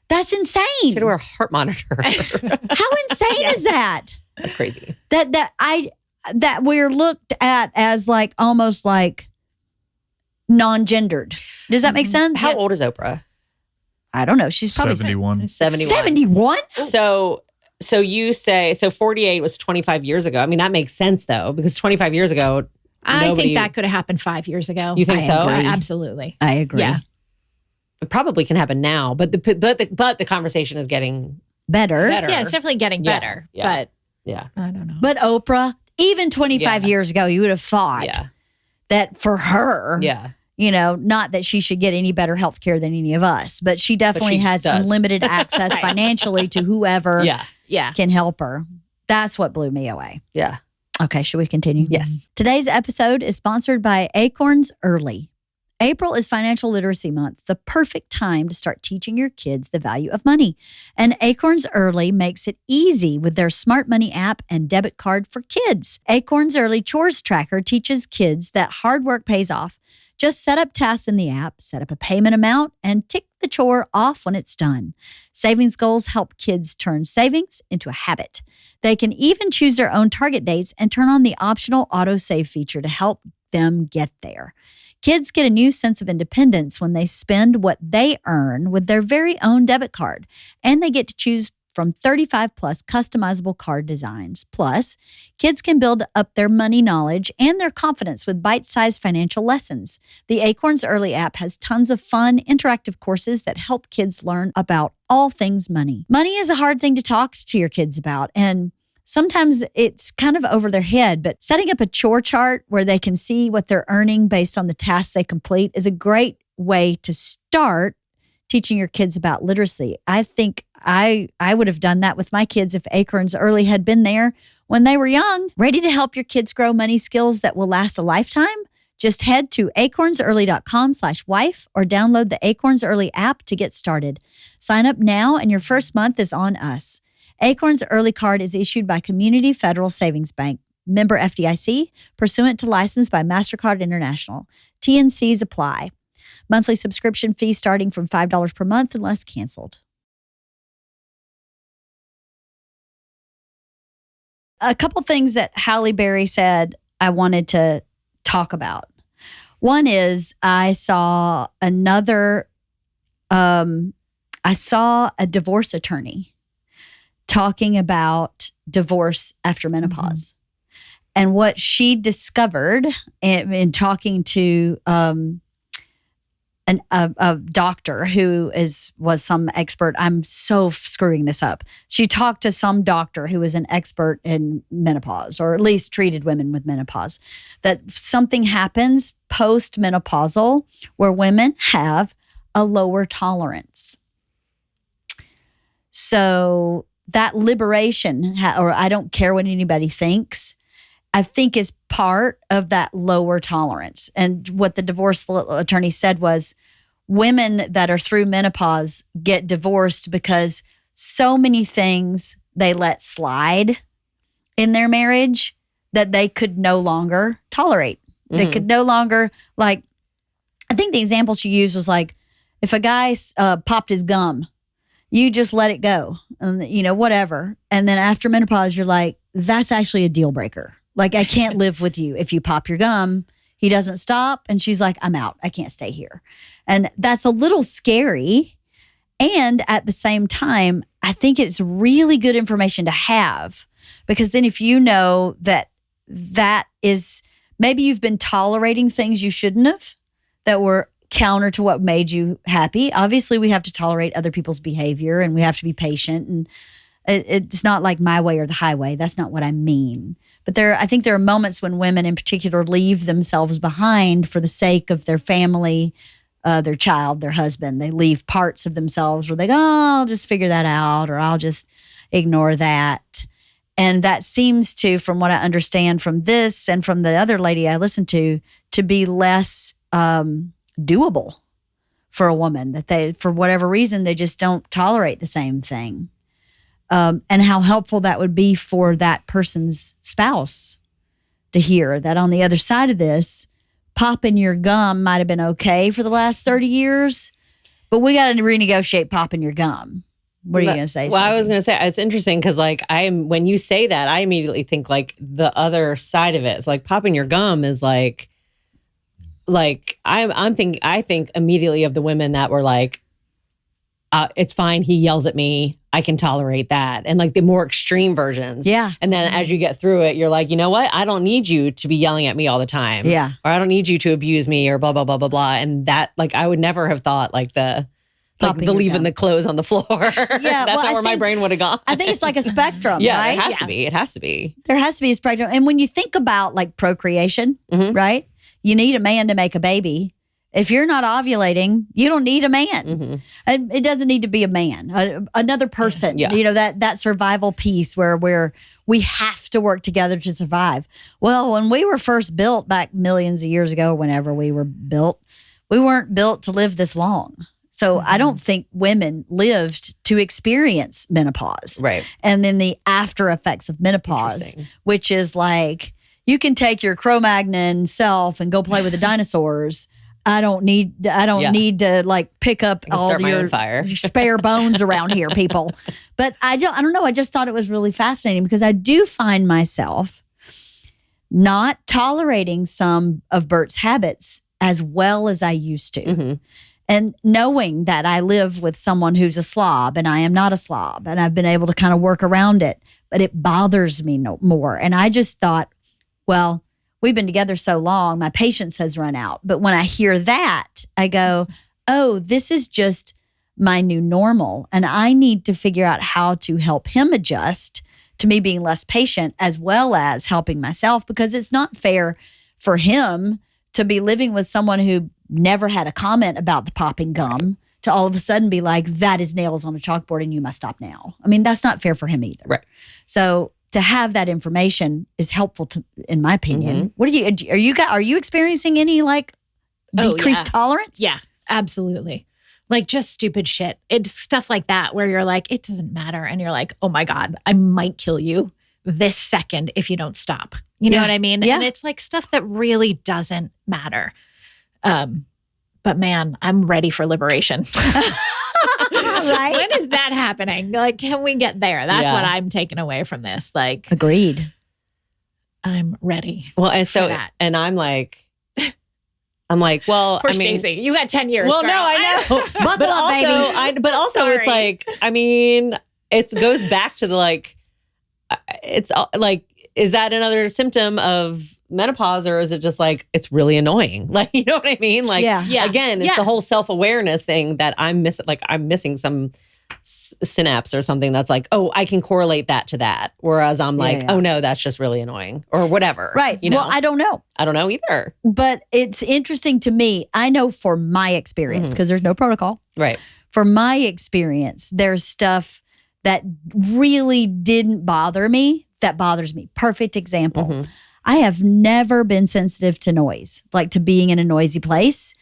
That's insane. She had to wear a heart monitor. How insane is that? That's crazy. That we're looked at as like almost like non-gendered. Does that make sense? How old is Oprah? I don't know. She's probably 71. 71? So you say, 48 was 25 years ago. I mean, that makes sense though, because 25 years ago, I think that could have happened 5 years ago. You think so? Absolutely. I agree. Yeah. it probably can happen now, but the conversation is getting better. Yeah, it's definitely getting better. Yeah. But yeah. I don't know. But Oprah, even 25 years ago, you would have thought that for her, you know, not that she should get any better health care than any of us, but she definitely has unlimited access financially to whoever can help her. That's what blew me away. Yeah. Okay, should we continue? Yes. Today's episode is sponsored by Acorns Early. April is Financial Literacy Month, the perfect time to start teaching your kids the value of money. And Acorns Early makes it easy with their Smart Money app and debit card for kids. Acorns Early Chores Tracker teaches kids that hard work pays off. Just set up tasks in the app, set up a payment amount, and tick the chore off when it's done. Savings goals help kids turn savings into a habit. They can even choose their own target dates and turn on the optional autosave feature to help them get there. Kids get a new sense of independence when they spend what they earn with their very own debit card, and they get to choose from 35 plus customizable card designs. Plus, kids can build up their money knowledge and their confidence with bite-sized financial lessons. The Acorns Early app has tons of fun, interactive courses that help kids learn about all things money. Money is a hard thing to talk to your kids about, and sometimes it's kind of over their head, but setting up a chore chart where they can see what they're earning based on the tasks they complete is a great way to start teaching your kids about literacy. I think I would have done that with my kids if Acorns Early had been there when they were young. Ready to help your kids grow money skills that will last a lifetime? Just head to acornsearly.com/wife or download the Acorns Early app to get started. Sign up now and your first month is on us. Acorns Early Card is issued by Community Federal Savings Bank, member FDIC, pursuant to license by MasterCard International. T&Cs apply. Monthly subscription fee starting from $5 per month unless canceled. A couple things that Halle Berry said I wanted to talk about. One is I saw another I saw a divorce attorney talking about divorce after menopause. And what she discovered in talking to a doctor who was some expert. I'm so screwing this up. She talked to some doctor who was an expert in menopause, or at least treated women with menopause, that something happens post-menopausal where women have a lower tolerance. So that liberation, or I don't care what anybody thinks, I think is part of that lower tolerance. And what the divorce attorney said was women that are through menopause get divorced because so many things they let slide in their marriage that they could no longer tolerate. They could no longer, like, I think the example she used was like, if a guy popped his gum, you just let it go, and whatever. And then after menopause, you're like, that's actually a deal breaker. Like, I can't live with you if you pop your gum. He doesn't stop. And she's like, I'm out. I can't stay here. And that's a little scary. And at the same time, I think it's really good information to have, because then if you know that is, maybe you've been tolerating things you shouldn't have that were counter to what made you happy. Obviously, we have to tolerate other people's behavior and we have to be patient, and it's not like my way or the highway. That's not what I mean. But I think there are moments when women in particular leave themselves behind for the sake of their family, their child, their husband. They leave parts of themselves where they go, oh, I'll just figure that out, or I'll just ignore that. And that seems to, from what I understand from this and from the other lady I listened to be less doable for a woman, that they, for whatever reason, they just don't tolerate the same thing. And how helpful that would be for that person's spouse to hear that on the other side of this, popping your gum might have been okay for the last 30 years, but we got to renegotiate popping your gum. What are you going to say, Well, Stacey? I was going to say, it's interesting because when you say that, I immediately think like the other side of it. It's like popping your gum is like I think immediately of the women that were like, it's fine. He yells at me. I can tolerate that. And like the more extreme versions. Yeah. And then as you get through it, you're like, you know what? I don't need you to be yelling at me all the time. Yeah. Or I don't need you to abuse me or blah, blah, blah, blah, blah. And that, like, I would never have thought like the leaving the clothes on the floor. Yeah. That's not where my brain would have gone. I think it's like a spectrum, yeah, right? It has to be. It has to be. There has to be a spectrum. And when you think about like procreation, right? You need a man to make a baby. If you're not ovulating, you don't need a man. It doesn't need to be a man, another person. Yeah. That survival piece where we have to work together to survive. Well, when we were first built back millions of years ago, whenever we were built, we weren't built to live this long. So I don't think women lived to experience menopause. Right. And then the after effects of menopause, which is like, you can take your Cro-Magnon self and go play with the dinosaurs. I don't need to like pick up all of your spare bones around here, people. But I don't know. I just thought it was really fascinating because I do find myself not tolerating some of Bert's habits as well as I used to. And knowing that I live with someone who's a slob and I am not a slob, and I've been able to kind of work around it, but it bothers me no more. And I just thought, well, we've been together so long, my patience has run out. But when I hear that, I go, oh, this is just my new normal. And I need to figure out how to help him adjust to me being less patient as well as helping myself, because it's not fair for him to be living with someone who never had a comment about the popping gum to all of a sudden be like, that is nails on a chalkboard and you must stop now. I mean, that's not fair for him either. Right. So to have that information is helpful in my opinion. What are you experiencing any like decreased tolerance? Yeah, absolutely. Like just stupid shit. It's stuff like that where you're like, it doesn't matter. And you're like, oh my God, I might kill you this second if you don't stop. You know what I mean? Yeah. And it's like stuff that really doesn't matter. But man, I'm ready for liberation. Right? When is that happening? Like, can we get there? That's what I'm taking away from this. Like, agreed. I'm ready. Well, and so, that. and I'm like, I'm like, well, Poor I mean, Stacey, you got 10 years. well, girl. no, I know. Buckle up, baby. But also it's Sorry. like, I mean, it goes back to the like, it's like, is that another symptom of menopause, or is it just like, it's really annoying? Like, you know what I mean? Like, Yeah. again, it's Yeah. the whole self-awareness thing that I'm missing. Like, I'm missing some synapse or something that's like, oh, I can correlate that to that. Whereas I'm like, Yeah. oh no, that's just really annoying or whatever. Right. You know, Well, I don't know. I don't know either. But it's interesting to me. I know for my experience, because there's no protocol. Right. For my experience, there's stuff that really didn't bother me that bothers me. Perfect example. I have never been sensitive to noise, like to being in a noisy place.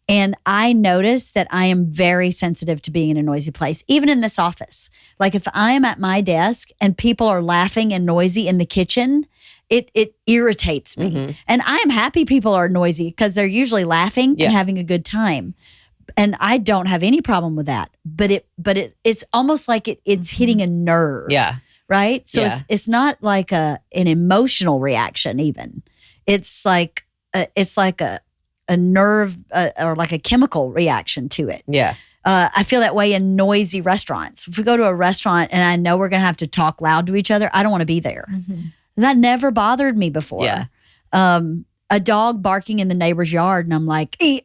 And I notice that I am very sensitive to being in a noisy place, even in this office. Like if I am at my desk and people are laughing and noisy in the kitchen, it irritates me. And I am happy people are noisy because they're usually laughing and having a good time. And I don't have any problem with that. But it's almost like it's hitting a nerve. Yeah. Right? So Yeah. it's not like an emotional reaction even. It's like a nerve or like a chemical reaction to it. Yeah. I feel that way in noisy restaurants. If we go to a restaurant and I know we're going to have to talk loud to each other, I don't want to be there. That never bothered me before. Yeah. A dog barking in the neighbor's yard and I'm like, and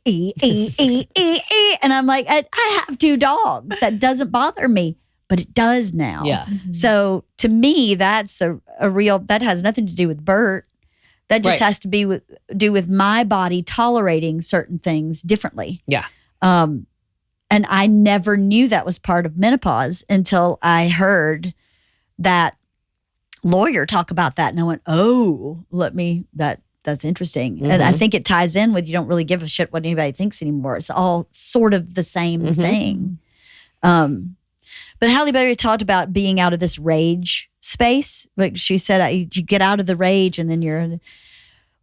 I'm like, I have 2 dogs. That doesn't bother me, but it does now. Yeah. So to me, that's a real, that has nothing to do with Bert. That just Right. has to do with my body tolerating certain things differently. Yeah. And I never knew that was part of menopause until I heard that lawyer talk about that. And I went, oh, that's interesting. And I think it ties in with you don't really give a shit what anybody thinks anymore. It's all sort of the same thing. But Halle Berry talked about being out of this rage space. Like she said, you get out of the rage and then you're in.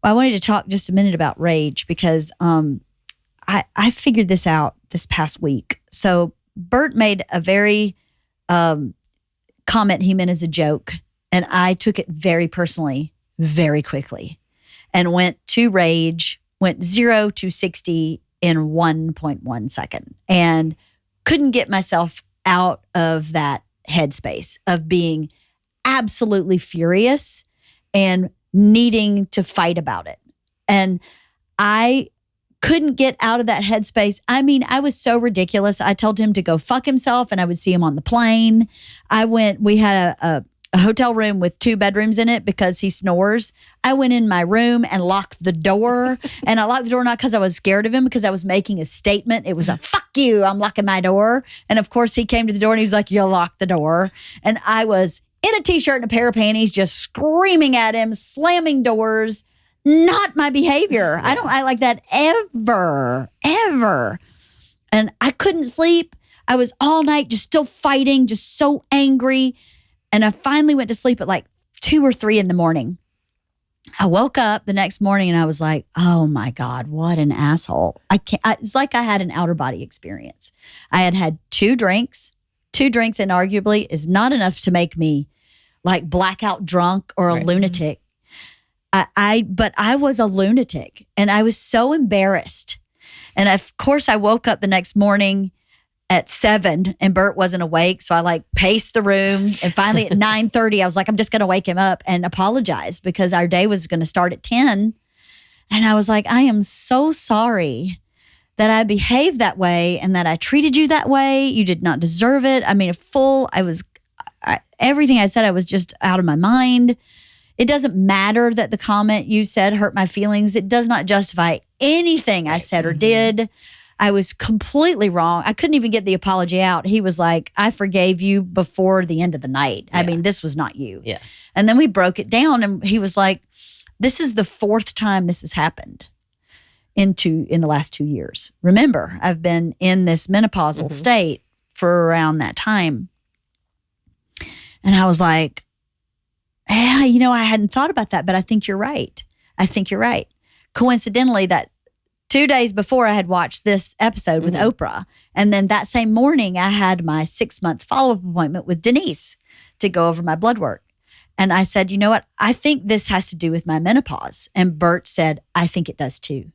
Well, I wanted to talk just a minute about rage because I figured this out this past week. So Bert made a very comment he meant as a joke, and I took it very personally, very quickly, and went to rage, went 0 to 60 in 1.1 second, and couldn't get myself out of that headspace of being absolutely furious and needing to fight about it. And I couldn't get out of that headspace. I mean, I was so ridiculous. I told him to go fuck himself and I would see him on the plane. We had a hotel room with 2 bedrooms in it because he snores. I went in my room and locked the door. And I locked the door not because I was scared of him, because I was making a statement. It was a fuck you, I'm locking my door. And of course he came to the door and he was like, you locked the door. And I was in a t-shirt and a pair of panties, just screaming at him, slamming doors. Not my behavior. I like that ever. And I couldn't sleep. I was all night just still fighting, just so angry. And I finally went to sleep at like 2 or 3 in the morning. I woke up the next morning and I was like, oh my God, what an asshole. It's like I had an outer body experience. I had 2 drinks. 2 drinks inarguably is not enough to make me like blackout drunk or a lunatic. But I was a lunatic and I was so embarrassed. And of course I woke up the next morning at 7 and Bert wasn't awake. So I like paced the room, and finally at 9:30, I was like, I'm just going to wake him up and apologize because our day was going to start at 10. And I was like, I am so sorry that I behaved that way and that I treated you that way. You did not deserve it. I mean, everything I said, I was just out of my mind. It doesn't matter that the comment you said hurt my feelings. It does not justify anything I said or did. I was completely wrong. I couldn't even get the apology out. He was like, I forgave you before the end of the night. I mean, this was not you. Yeah. And then we broke it down and he was like, this is the 4th time this has happened in the last 2 years. Remember, I've been in this menopausal state for around that time. And I was like, yeah, I hadn't thought about that, but I think you're right. Coincidentally, that 2 days before I had watched this episode with Oprah. And then that same morning, I had my 6-month follow-up appointment with Denise to go over my blood work. And I said, you know what? I think this has to do with my menopause. And Bert said, I think it does too.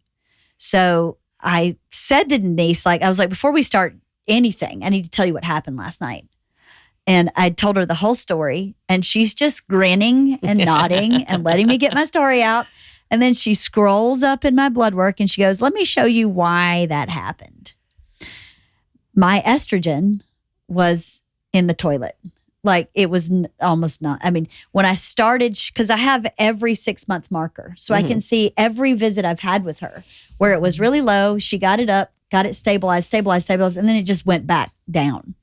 So I said to Denise, I was like, before we start anything, I need to tell you what happened last night. And I told her the whole story, and she's just grinning and nodding and letting me get my story out. And then she scrolls up in my blood work and she goes, let me show you why that happened. My estrogen was in the toilet. It was almost not. I mean, when I started, because I have every 6-month marker. So I can see every visit I've had with her where it was really low. She got it up, got it stabilized, and then it just went back down.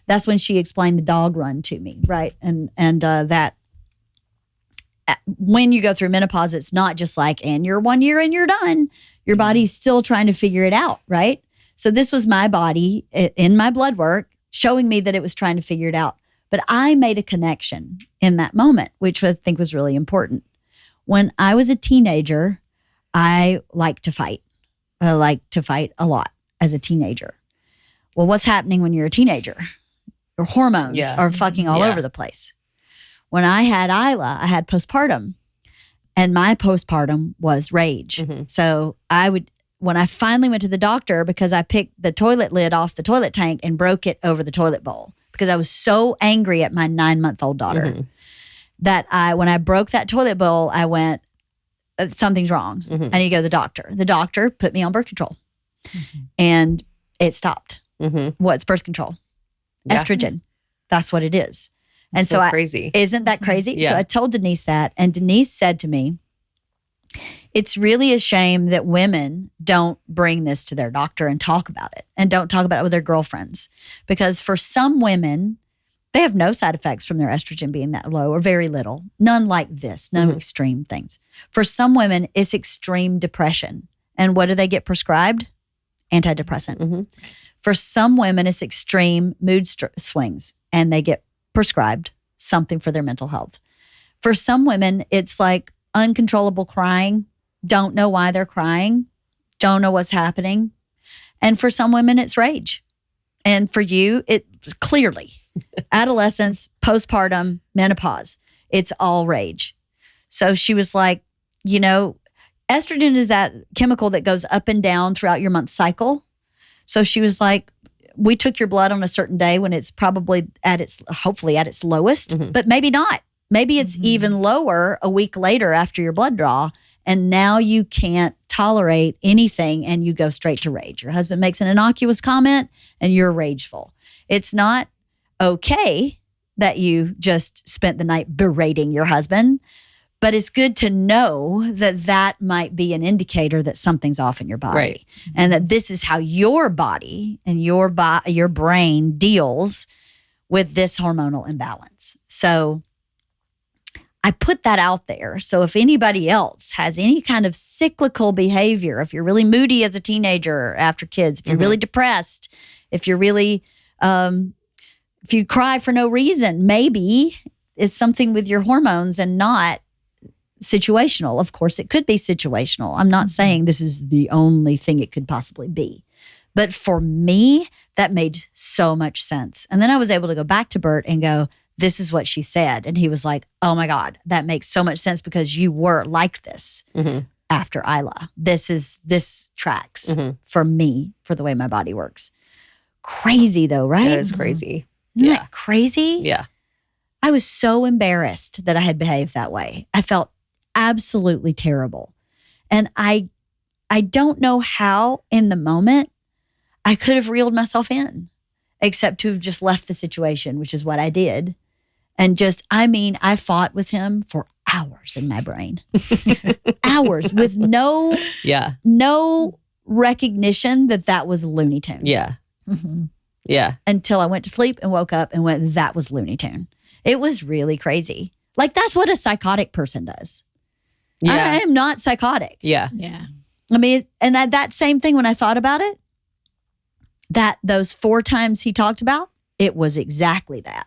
That's when she explained the dog run to me, right? And that when you go through menopause, it's not just and you're 1 year and you're done. Your body's still trying to figure it out, right? So this was my body in my blood work showing me that it was trying to figure it out. But I made a connection in that moment, which I think was really important. When I was a teenager, I liked to fight. I liked to fight a lot as a teenager. Well, what's happening when you're a teenager? Your hormones are fucking all over the place. When I had Isla, I had postpartum, and my postpartum was rage. So when I finally went to the doctor, because I picked the toilet lid off the toilet tank and broke it over the toilet bowl, because I was so angry at my 9-month-old daughter that when I broke that toilet bowl, I went, something's wrong. I need to go to the doctor. The doctor put me on birth control and it stopped. What's birth control? Estrogen. That's what it is. And so crazy. Isn't that crazy? Yeah. So I told Denise that, and Denise said to me, it's really a shame that women don't bring this to their doctor and talk about it, and don't talk about it with their girlfriends. Because for some women, they have no side effects from their estrogen being that low, or very little. None like this, no extreme things. For some women, it's extreme depression. And what do they get prescribed? Antidepressant. For some women, it's extreme mood swings, and they get prescribed something for their mental health. For some women, it's uncontrollable crying, don't know why they're crying, don't know what's happening. And for some women, it's rage. And for you, it clearly, adolescence, postpartum, menopause, it's all rage. So she was like, estrogen is that chemical that goes up and down throughout your month cycle. So she was like, we took your blood on a certain day when it's probably hopefully at its lowest, but maybe not. Maybe it's even lower a week later after your blood draw, and now you can't tolerate anything and you go straight to rage. Your husband makes an innocuous comment and you're rageful. It's not okay that you just spent the night berating your husband, but it's good to know that might be an indicator that something's off in your body. Right. And that this is how your body and your brain deals with this hormonal imbalance. So I put that out there. So if anybody else has any kind of cyclical behavior, if you're really moody as a teenager after kids, if you're really depressed, if you're really, if you cry for no reason, maybe it's something with your hormones and not situational. Of course, it could be situational. I'm not saying this is the only thing it could possibly be. But for me, that made so much sense. And then I was able to go back to Bert and go, this is what she said. And he was like, oh my God, that makes so much sense because you were like this after Isla. This tracks for me, for the way my body works. Crazy though, right? That is crazy. Isn't that crazy? Yeah. I was so embarrassed that I had behaved that way. I felt absolutely terrible. And I don't know how in the moment I could have reeled myself in, except to have just left the situation, which is what I did. And I fought with him for hours in my brain. Hours with no recognition that was Looney Tune. Yeah. Yeah. Until I went to sleep and woke up and went, that was Looney Tune. It was really crazy. That's what a psychotic person does. Yeah. I am not psychotic. Yeah. Yeah. I mean, and that same thing when I thought about it, that those 4 times he talked about, it was exactly that.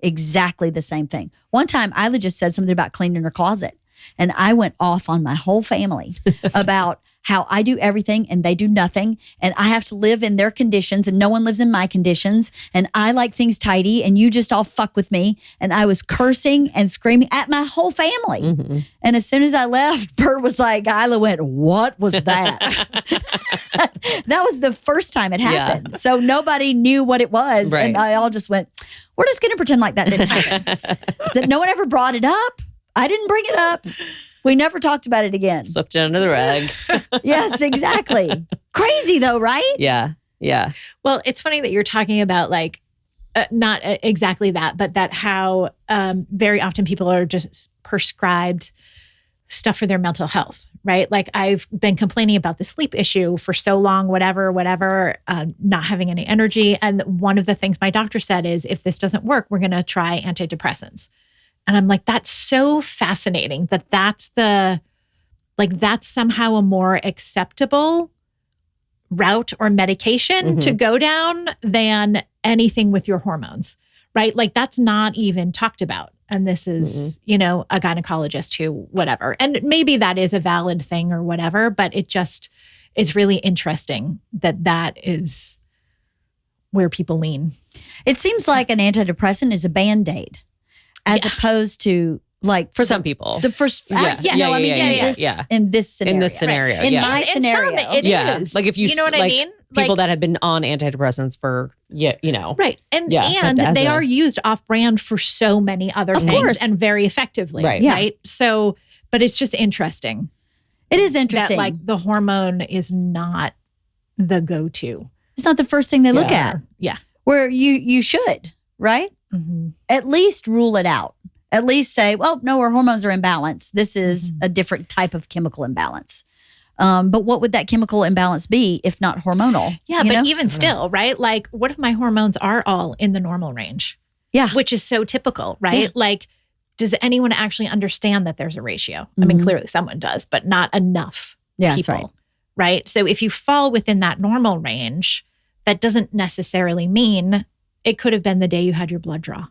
Exactly the same thing. One time, Isla just said something about cleaning her closet. And I went off on my whole family about how I do everything and they do nothing. And I have to live in their conditions and no one lives in my conditions. And I like things tidy and you just all fuck with me. And I was cursing and screaming at my whole family. Mm-hmm. And as soon as I left, Bert was like, Isla went, what was that? That was the first time it happened. So nobody knew what it was. Right. And I all just went, we're just going to pretend like that didn't happen. So no one ever brought it up. I didn't bring it up. We never talked about it again. Swept it under the rag. Yes, exactly. Crazy though, right? Yeah. Yeah. Well, it's funny that you're talking about like, not exactly that, but that how very often people are just prescribed stuff for their mental health, right? Like I've been complaining about the sleep issue for so long, whatever, not having any energy. And one of the things my doctor said is, if this doesn't work, we're going to try antidepressants. And I'm like, that's so fascinating that's somehow a more acceptable route or medication to go down than anything with your hormones, right? Like that's not even talked about. And this is, a gynecologist who, whatever. And maybe that is a valid thing or whatever, but it's really interesting that is where people lean. It seems like an antidepressant is a Band-Aid as opposed to like for some people. the first, in this scenario. In this scenario, Right. In my scenario. In some, it is. Like if you know what I mean? People that have been on antidepressants for, Right. And as they are used off brand for so many other things course. and very effectively. Right. Yeah. Right. So, but it's just interesting. It is interesting. That like the hormone is not the go-to. It's not the first thing they look at. Yeah. Where you should, right? Mm-hmm. At least rule it out. At least say, well, no, our hormones are imbalanced. This is a different type of chemical imbalance. But what would that chemical imbalance be if not hormonal? Yeah, but even still, right? Like, what if my hormones are all in the normal range? Yeah. Which is so typical, right? Yeah. Like, does anyone actually understand that there's a ratio? I mean, clearly someone does, but not enough Yeah, people, that's right. right? So if you fall within that normal range, that doesn't necessarily mean it could have been the day you had your blood draw,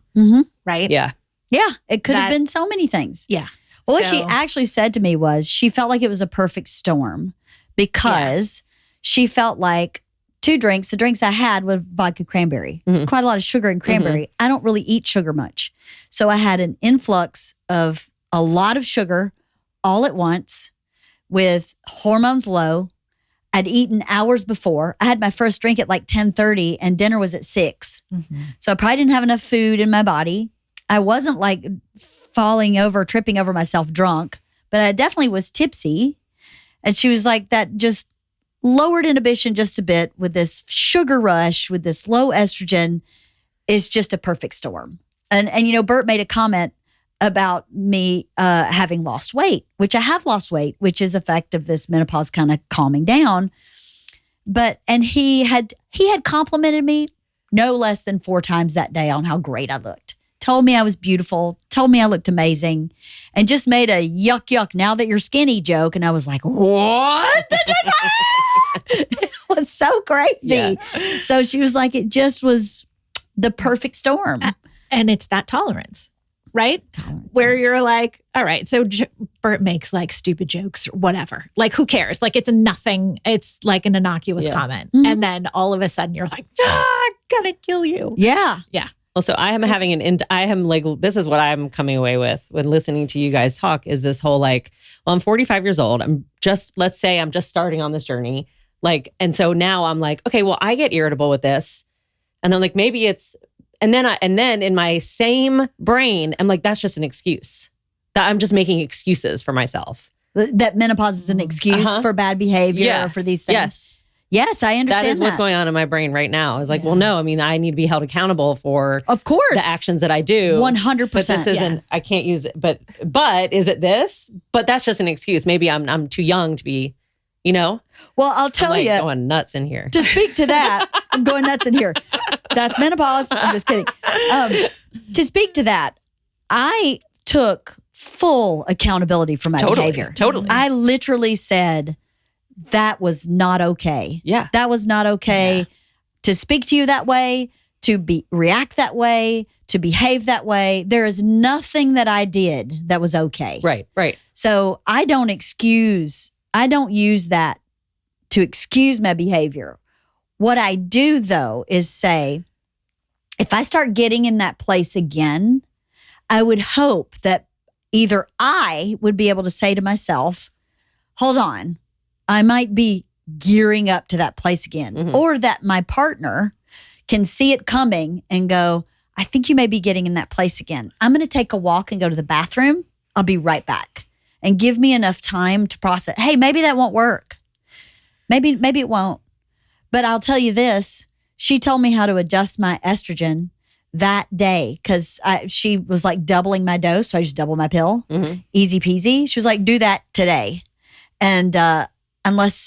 right? Yeah. Yeah, it could have been so many things. Yeah. Well, what she actually said to me was she felt like it was a perfect storm because she felt like 2 drinks, the drinks I had were vodka cranberry. It's quite a lot of sugar in cranberry. I don't really eat sugar much. So I had an influx of a lot of sugar all at once with hormones low. I'd eaten hours before. I had my first drink at like 10:30 and dinner was at 6. So I probably didn't have enough food in my body. I wasn't like falling over, tripping over myself drunk, but I definitely was tipsy. And she was like, that just lowered inhibition just a bit with this sugar rush, with this low estrogen is just a perfect storm. And Bert made a comment about me having lost weight, which I have lost weight, which is effect of this menopause kind of calming down. And he had complimented me no less than 4 times that day on how great I looked. Told me I was beautiful, told me I looked amazing, and just made a yuck, now that you're skinny joke. And I was like, what did you say? It was so crazy. Yeah. So she was like, it just was the perfect storm. And it's that tolerance, right? Where you're like, all right, so Bert makes like stupid jokes or whatever. Like, who cares? Like, it's nothing. It's like an innocuous comment. And then all of a sudden you're like, I'm gonna kill you. Yeah. Yeah. Well, so I am like, this is what I'm coming away with when listening to you guys talk is this whole like, well, I'm 45 years old. Let's say I'm just starting on this journey. Like, and so now I'm like, okay, well, I get irritable with this. And then like, maybe it's, and then in my same brain, I'm like, that's just an excuse. That I'm just making excuses for myself. That menopause is an excuse for bad behavior or for these things. Yes, I understand that is what's going on in my brain right now. It's like, well, no, I mean, I need to be held accountable for of course the actions that I do. 100%. But this isn't, I can't use it. But is it this? But that's just an excuse. Maybe I'm too young to be, Well, I'll tell you. Going nuts in here. To speak to that, I'm going nuts in here. That's menopause. I'm just kidding. To speak to that, I took full accountability for my behavior. Totally. I literally said, that was not okay. Yeah. That was not okay to speak to you that way, to react that way, to behave that way. There is nothing that I did that was okay. Right. So I don't excuse I don't use that to excuse my behavior. What I do though is say, if I start getting in that place again, I would hope that either I would be able to say to myself, hold on, I might be gearing up to that place again, or that my partner can see it coming and go, I think you may be getting in that place again. I'm going to take a walk and go to the bathroom. I'll be right back. And give me enough time to process. Hey, maybe that won't work. Maybe it won't. But I'll tell you this. She told me how to adjust my estrogen that day because she was like doubling my dose. So I just doubled my pill. Easy peasy. She was like, do that today. And let's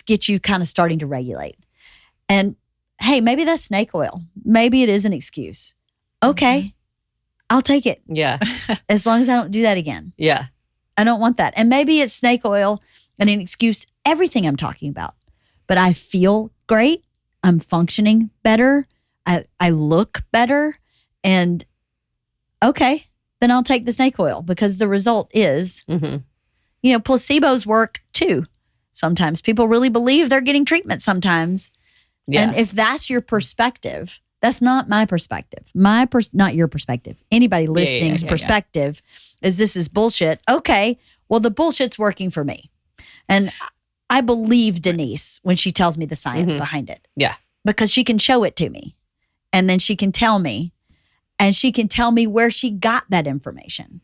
get you kind of starting to regulate. And hey, maybe that's snake oil. Maybe it is an excuse. Okay. I'll take it. Yeah. As long as I don't do that again. Yeah. I don't want that. And maybe it's snake oil and an excuse, everything I'm talking about. But I feel great. I'm functioning better. I look better. And okay, then I'll take the snake oil because the result is, placebos work too. Sometimes people really believe they're getting treatment sometimes. Yeah. And if that's your perspective, that's not my perspective. Not your perspective. Anybody listening's perspective is this is bullshit. Okay, well, the bullshit's working for me. And I believe Denise when she tells me the science behind it. Yeah. Because she can show it to me. And then she can tell me. And she can tell me where she got that information.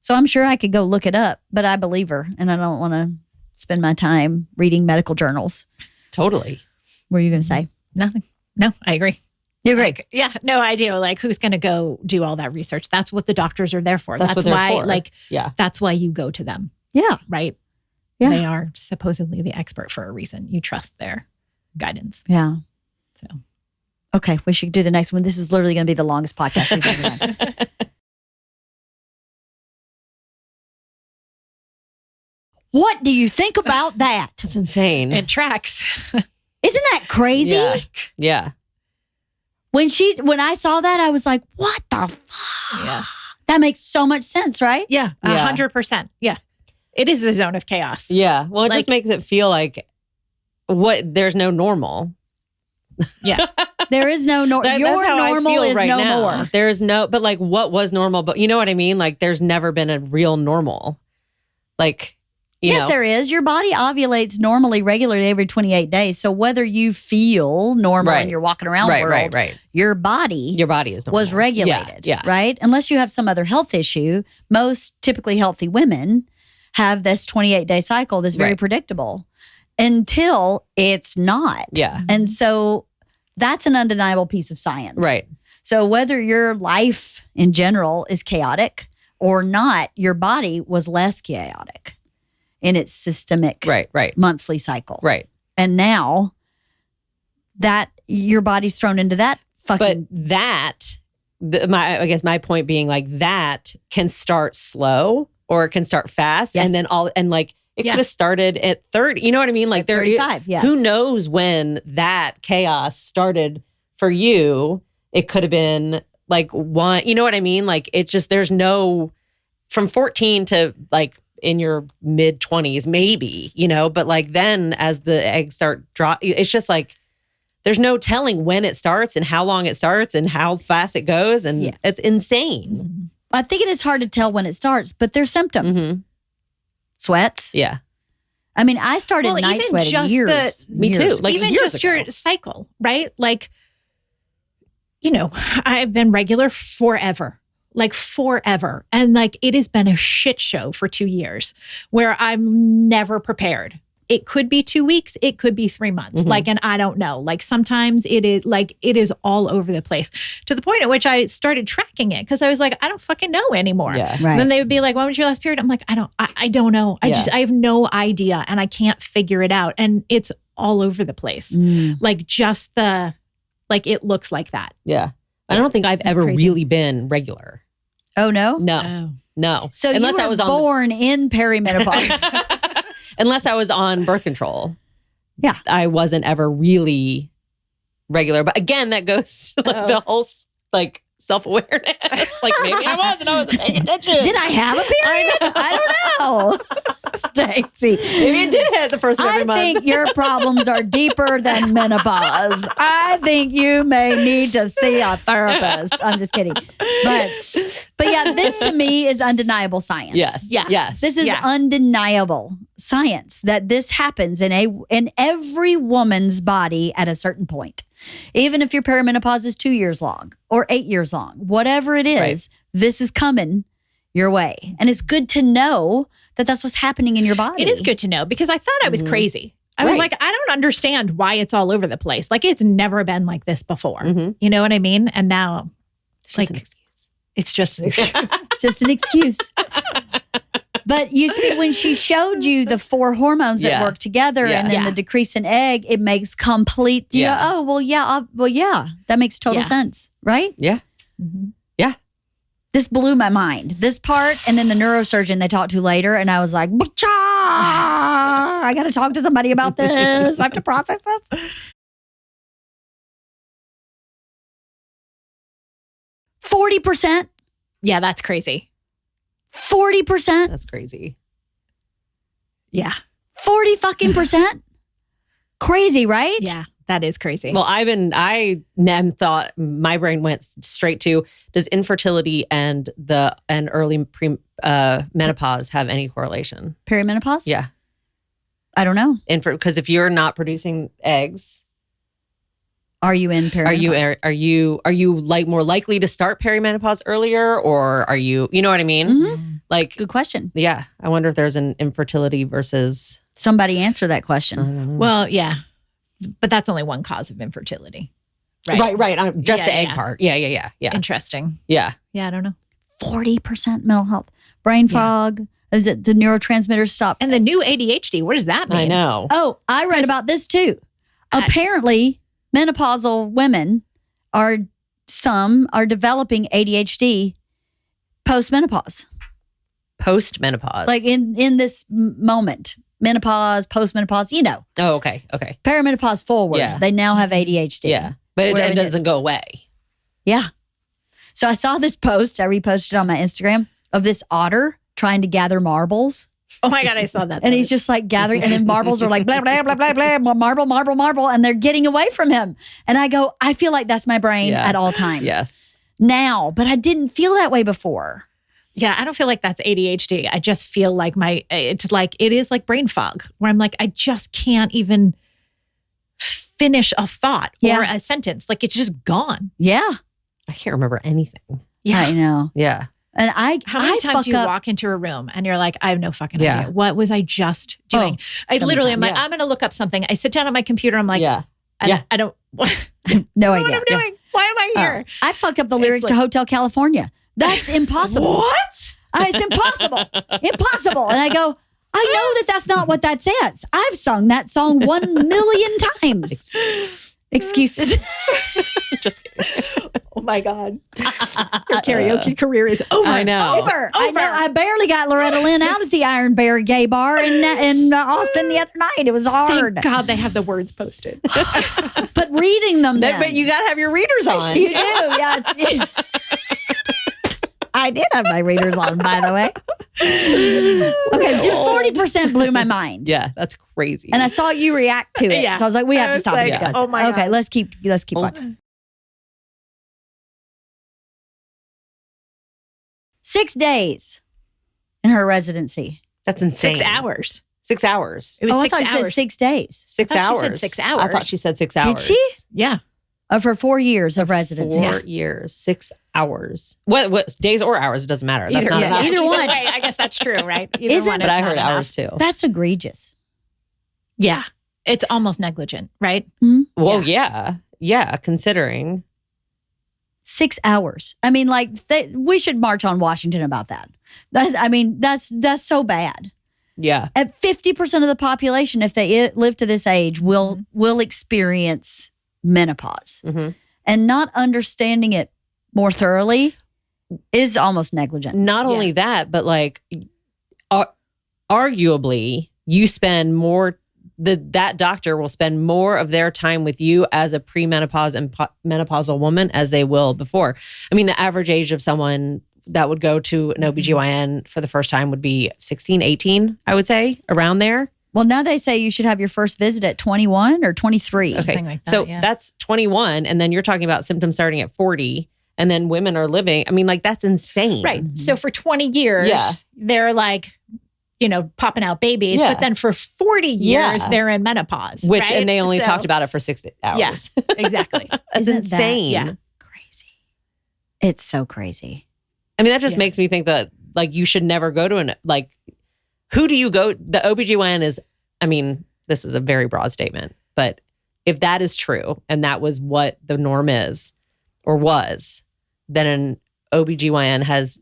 So I'm sure I could go look it up, but I believe her. And I don't want to spend my time reading medical journals. Totally. What are you going to say? Nothing. No, I agree. You're great. No idea. Like, who's going to go do all that research? That's what the doctors are there for. That's what why, they're for. That's why you go to them. Yeah. Right? Yeah. They are supposedly the expert for a reason. You trust their guidance. Yeah. So. Okay, we should do the next one. This is literally going to be the longest podcast we've ever done. What do you think about that? That's insane. It tracks. Isn't that crazy? Yeah. When I saw that, I was like, what the fuck? Yeah. That makes so much sense, right? Yeah, 100%. Yeah. It is the zone of chaos. Yeah. Well, it just makes it feel like there's no normal. Yeah. There is no normal. Your normal is right no now. more. There is no, but like what was normal? But you know what I mean? Like there's never been a real normal. Like, yes, there is. Your body ovulates normally, regularly every 28 days. So whether you feel normal and you're walking around the world, your body is normal. was regulated, right? Unless you have some other health issue, most typically healthy women have this 28-day cycle that's very predictable until it's not. Yeah. And so that's an undeniable piece of science. Right. So whether your life in general is chaotic or not, your body was less chaotic in its systemic monthly cycle. Right. And now that your body's thrown into that fucking... But that, I guess my point being like that can start slow or it can start fast. Yes. And then it could have started at 30. You know what I mean? Like at 35, yes. Who knows when that chaos started for you? It could have been like one, you know what I mean? Like it's just, there's no, from 14 to like in your mid 20s, maybe, but like then as the eggs start it's just like, there's no telling when it starts and how long it starts and how fast it goes. And it's insane. I think it is hard to tell when it starts, but there's symptoms. Sweats. Yeah. I mean, I started night sweating years. Me too. Like even years just ago. your cycle, right? Like, I've been regular forever. And like, it has been a shit show for 2 years where I'm never prepared. It could be 2 weeks. It could be 3 months. And I don't know. Like sometimes it is all over the place to the point at which I started tracking it because I was like, I don't fucking know anymore. Yeah. Right. And then they would be like, when was your last period? I'm like, I don't know. I have no idea and I can't figure it out. And it's all over the place. Like just it looks like that. Yeah. I don't think I've ever really been regular. Oh, no? No. So unless I was born in perimenopause. Unless I was on birth control. Yeah. I wasn't ever really regular. But again, that goes to the whole self-awareness. Like maybe I wasn't paying attention. Did I have a period? I don't know. Stacey. Maybe it did hit the first of every month. I think your problems are deeper than menopause. I think you may need to see a therapist. I'm just kidding. But yeah, this to me is undeniable science. Yes. Yeah. Yes. This is undeniable science that this happens in every woman's body at a certain point. Even if your perimenopause is 2 years long or 8 years long, whatever it is, this is coming your way. And it's good to know that that's what's happening in your body. It is good to know because I thought I was crazy. I was like, I don't understand why it's all over the place. Like it's never been like this before. You know what I mean? And now It's just an excuse. It's just an excuse. It's just an excuse. But you see, when she showed you the 4 hormones that work together and then the decrease in egg, it makes complete, that makes total sense, right? Yeah. Yeah. This blew my mind. This part, and then the neurosurgeon they talked to later, and I was like, I got to talk to somebody about this. I have to process this. 40%. Yeah, that's crazy. 40%. That's crazy. Yeah. 40 fucking %. Crazy, right? Yeah, that is crazy. Well, I thought my brain went straight to, does infertility and early menopause have any correlation? Perimenopause? Yeah. I don't know. Because if you're not producing eggs, are you in perimenopause? are you like more likely to start perimenopause earlier, or are you know what I mean? Mm-hmm. Like, good question. Yeah, I wonder if there's an infertility versus. Somebody answer that question. Well, yeah, but that's only one cause of infertility. Right. Just the egg part. Yeah. Interesting. Yeah. Yeah, I don't know. 40% mental health, brain fog. Is it the neurotransmitters stop? And the new ADHD, what does that mean? I know. Oh, I read about this too. Apparently, menopausal women are developing ADHD post-menopause. Post-menopause. Like in this moment. Menopause, post-menopause, Oh, okay. Perimenopause forward. Yeah. They now have ADHD. Yeah. But it doesn't go away. Yeah. So I saw this post, I reposted on my Instagram, of this otter trying to gather marbles. Oh my God, I saw that. And he's just like gathering, and then marbles are like blah, blah, blah, blah, blah, marble, and they're getting away from him. And I go, I feel like that's my brain at all times. Yes. Now, but I didn't feel that way before. Yeah, I don't feel like that's ADHD. I just feel like it is like brain fog, where I'm like, I just can't even finish a thought or a sentence. Like it's just gone. Yeah. I can't remember anything. Yeah. I know. Yeah. And how many times do you walk into a room and you're like, I have no fucking idea. What was I just doing? I literally am like, I'm going to look up something. I sit down at my computer. I'm like, I don't no know idea. what I'm doing. Why am I here? I fucked up the lyrics to Hotel California. That's impossible. What? It's impossible. Impossible. And I go, I know that's not what that says. I've sung that song 1 million times. Excuses. Just kidding. Oh my God. Your karaoke career is over. I know. Over. I know. I barely got Loretta Lynn out at the Iron Bear gay bar in Austin the other night. It was hard. Thank God they have the words posted. But reading them then. But you got to have your readers on. You do, yes. I did have my readers on, by the way. Okay, just 40% blew my mind. Yeah, that's crazy. And I saw you react to it. Yeah. So I was like, we have to stop discussing. Oh my God. Okay, let's keep watching. 6 days in her residency. That's insane. 6 hours. 6 hours. It was 6 I thought you hours. said 6 days. 6 I thought hours. she said 6 hours. I thought she said 6 hours. Did she? Yeah. Of her 4 years of residency. 4 years, 6 hours. What days or hours? It doesn't matter. That's not enough. Either one. Way, I guess that's true, right? Either Isn't- one But is I not heard enough. hours too. That's egregious. Yeah. It's almost negligent, right? Well, yeah, considering. 6 hours. I mean, like, we should march on Washington about that. That's so bad. Yeah. At 50% of the population, if they live to this age, will experience menopause. And not understanding it more thoroughly is almost negligent. Not only that, but like, arguably, you spend more that doctor will spend more of their time with you as a premenopause and menopausal woman as they will before. I mean, the average age of someone that would go to an OBGYN for the first time would be 16, 18, I would say, around there. Well, now they say you should have your first visit at 21 or 23. Something like that, so that's 21. And then you're talking about symptoms starting at 40. And then women are living. I mean, like, that's insane. Right. So for 20 years, they're like, popping out babies. But then for 40 years, they're in menopause. Which, right? and they only talked about it for 6 hours. Yes, exactly. That's Isn't insane. That crazy? It's so crazy. I mean, that just makes me think that, like, you should never go to who do you go? The OBGYN is, I mean, this is a very broad statement, but if that is true and that was what the norm is or was, then an OBGYN has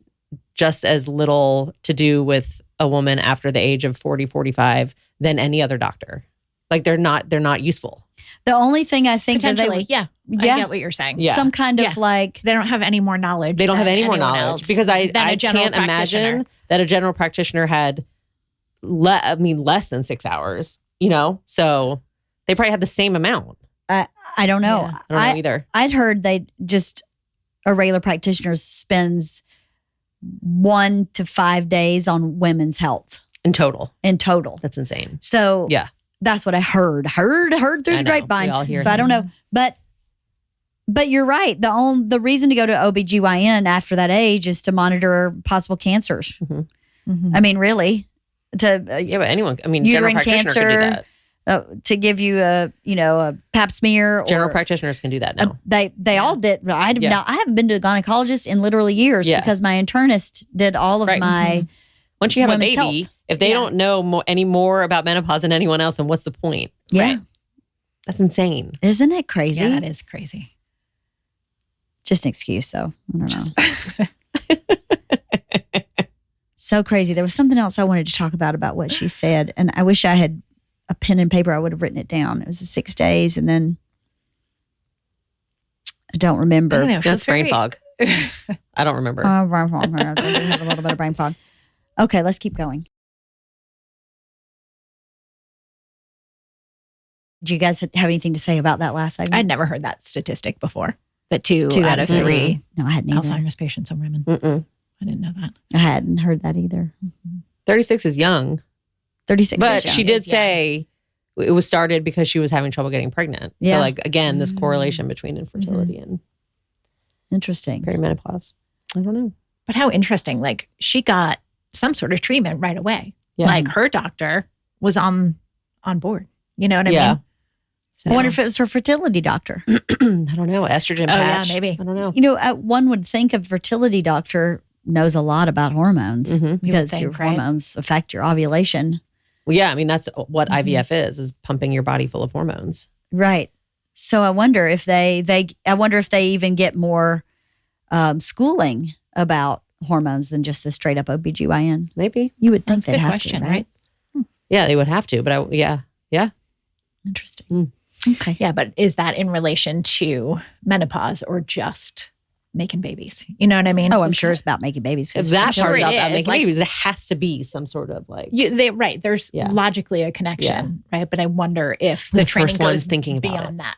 just as little to do with a woman after the age of 40, 45 than any other doctor. Like, they're not useful. The only thing I think that Potentially, they I get what you're saying. Yeah. some kind of like, They don't have any more knowledge. They don't have any more anyone knowledge else because I than a general can't imagine that a general practitioner had less than 6 hours, So they probably had the same amount. I don't know. I don't know either. I'd heard a regular practitioner spends 1 to 5 days on women's health In total. That's insane. So Yeah. that's what I heard through the grapevine. We all hear So I don't know, but you're right. The reason to go to OBGYN after that age is to monitor possible cancers. I mean, really, but anyone. I mean, general uterine practitioner can do cancer, that. to give you a pap smear. General practitioners can do that now. They all did. I haven't been to a gynecologist in literally years because my internist did all of my. Once you have a women's baby, health. if they don't know any more about menopause than anyone else, then what's the point? Yeah, That's insane. Isn't it crazy? Yeah, that is crazy. Just an excuse, though. I don't know. So crazy. There was something else I wanted to talk about what she said, and I wish I had a pen and paper. I would have written it down. It was the 6 days, and then I don't remember. I don't know. That's brain fog. I don't remember. Brain fog. I do have a little bit of brain fog. Okay, let's keep going. Do you guys have anything to say about that last segment? I'd never heard that statistic before. That two out of 3 No, I hadn't either. Alzheimer's patients are women. Mm-mm. I didn't know that. I hadn't heard that either. 36 is young. 36 But is young. she did say it was started because she was having trouble getting pregnant. Yeah. So, like, again, this correlation between infertility and Interesting. perimenopause. I don't know. But how interesting. Like, she got some sort of treatment right away. Yeah. Like, her doctor was on board. You know what I Yeah. mean? So, I wonder if it was her fertility doctor. I don't know. Estrogen patch. yeah, maybe. I don't know. One would think a fertility doctor knows a lot about hormones because think, your right? hormones affect your ovulation. Well, yeah, I mean, that's what IVF is pumping your body full of hormones. Right. So I wonder if they even get more schooling about hormones than just a straight up OBGYN. Maybe. You would think That's a they'd good have question, to, right? Yeah, they would have to. But yeah. Interesting. Okay. Yeah, but is that in relation to menopause or just making babies? You know what I mean? Oh, I'm sure it's about making babies. If that sure part it about that is, making like- babies, there has to be some sort of like There's Yeah. logically a connection, right? But I wonder if the The training first one's goes thinking about beyond that.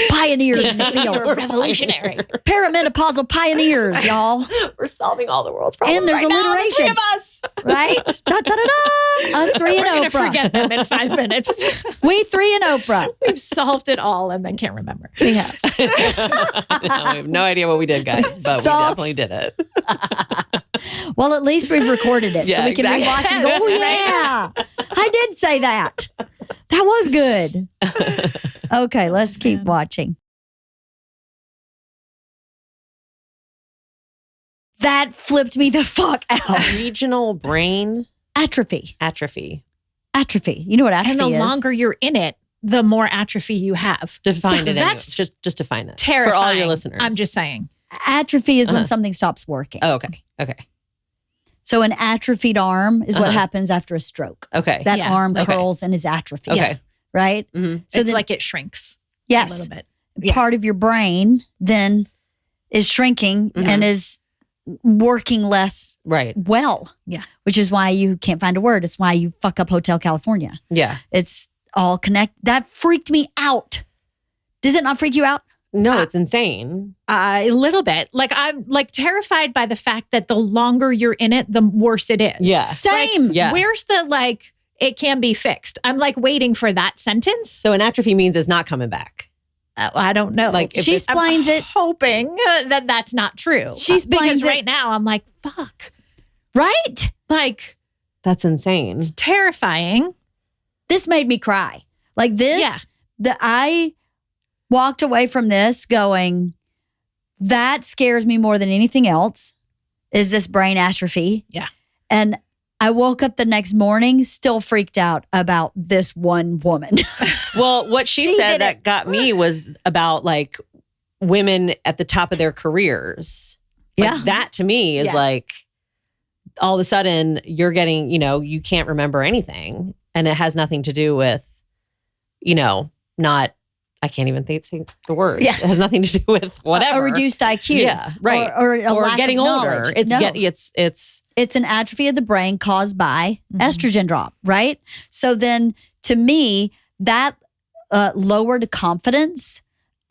Pioneers in the field. You're revolutionary. Perimenopausal pioneers, y'all. we're solving all the world's problems. And there's right now, the alliteration. three of us. Right? Da, da, da, da. Us three and We're gonna Oprah. forget them in 5 minutes. We three and Oprah. We've solved it all and then can't remember. Yeah. We have no idea what we did, guys, but So- we definitely did it. Well, at least we've recorded it, so Yeah, we can exactly. rewatch and go, oh, yeah, I did say that. That was good. Okay, let's keep watching. That flipped me the fuck out. Regional brain Atrophy. atrophy. Atrophy. You know what atrophy And the is? longer you're in it, the more atrophy you have. Define So it. that's Just define it terrifying. for all your listeners. I'm just saying. Atrophy is when something stops working. Oh, okay. Okay. So an atrophied arm is what happens after a stroke. Okay. That Yeah. arm Okay. curls and is atrophied. Okay. Right? Mhm. So It's then, like it shrinks a yes, little bit. Yeah. part of your brain then is shrinking and is working less Right. well. Yeah. Which is why you can't find a word. It's why you fuck up Hotel California. Yeah. It's all connected. That freaked me out. Does it not freak you out? No, it's insane. A little bit. Like I'm like terrified by the fact that the longer you're in it, the worse it is. Yeah. Same. Like, Yeah. Where's the like, it can be fixed? I'm like waiting for that sentence. So an atrophy means it's not coming back. I don't know. Like, if She it's- explains it. Hoping that that's not true. She explains because it. right now I'm like, fuck. Right? Like, That's insane. it's terrifying. This made me cry. Like this, Yeah. I walked away from this going, that scares me more than anything else, is this brain atrophy. Yeah. And I woke up the next morning still freaked out about this one woman. Well, what she She said did that it. got me was about like women at the top of their careers. Like, Yeah. that to me is Yeah. like all of a sudden you're getting, you can't remember anything. And it has nothing to do with, I can't even think the word. Yeah. It has nothing to do with whatever. A reduced IQ. Yeah, right. Or a lack getting of older. knowledge. It's No. it's It's an atrophy of the brain caused by estrogen drop, right? So then to me, that lowered confidence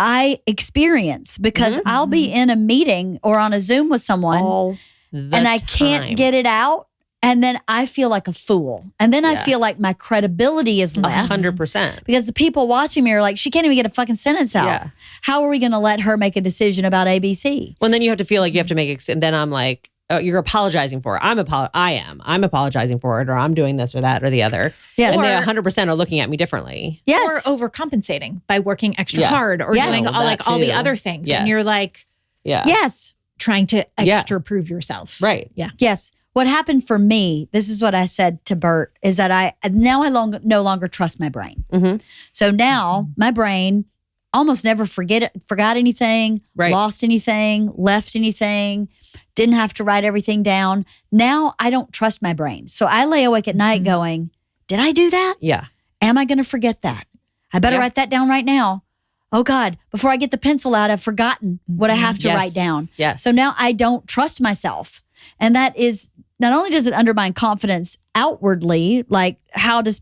I experience because I'll be in a meeting or on a Zoom with someone all the and I can't time. get it out. And then I feel like a fool. And then I Yeah. feel like my credibility is less. 100%. Because the people watching me are like, she can't even get a fucking sentence out. Yeah. How are we going to let her make a decision about ABC? Well, then you have to feel like you have to make and then I'm like, oh, you're apologizing for it. I'm apologizing for it, or I'm doing this or that or the other. Yeah. And they Or- 100% are looking at me differently. Yes. Or overcompensating by working extra Yeah. hard or Yes. doing All all, that all the too. other things. Yes. And you're like Yeah. yes. trying to Yeah. extra prove yourself. Right. Yes. What happened for me, this is what I said to Bert, is that I no longer trust my brain. Mhm. So now my brain almost never forgot anything, Right. lost anything, left anything, didn't have to write everything down. Now I don't trust my brain. So I lay awake at night going, did I do that? Yeah. Am I going to forget that? I better Yeah. write that down right now. Oh God, before I get the pencil out, I've forgotten what I have to Yes. write down. Yes. So now I don't trust myself. And that is, not only does it undermine confidence outwardly, like how do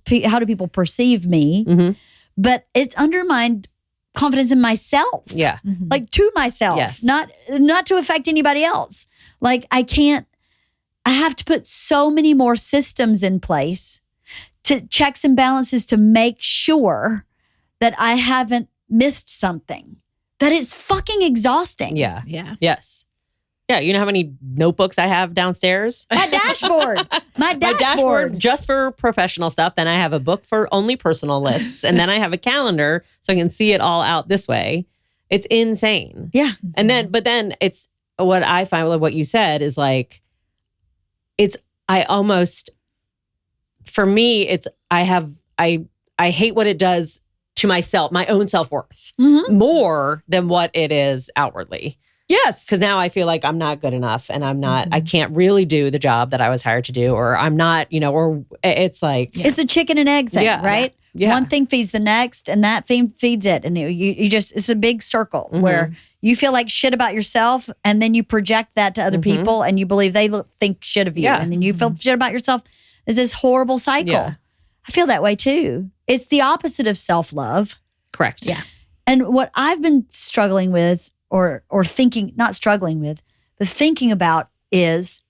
people perceive me, Mhm. but it's undermined confidence in myself. Yeah. Like to myself, Yes. not to affect anybody else. Like I have to put so many more systems in place to checks and balances to make sure that I haven't missed something. That is fucking exhausting. Yeah. Yeah. Yes. Yeah. You know how many notebooks I have downstairs? My dashboard. My dashboard just for professional stuff. Then I have a book for only personal lists. And then I have a calendar so I can see it all out this way. It's insane. Yeah. And then it's what I find with what you said is like, for me, I hate what it does to myself, my own self-worth more than what it is outwardly. Yes. Because now I feel like I'm not good enough and I can't really do the job that I was hired to do, or I'm not, or it's like, It's a chicken and egg thing, Yeah. right? Yeah. One thing feeds the next and that thing feeds it. And you just, it's a big circle where you feel like shit about yourself and then you project that to other people and you believe they think shit of you. Yeah. And then you feel shit about yourself. It's this horrible cycle. Yeah. I feel that way too. It's the opposite of self-love. correct. Yeah. And what I've been struggling with or thinking, not struggling with, but thinking about is,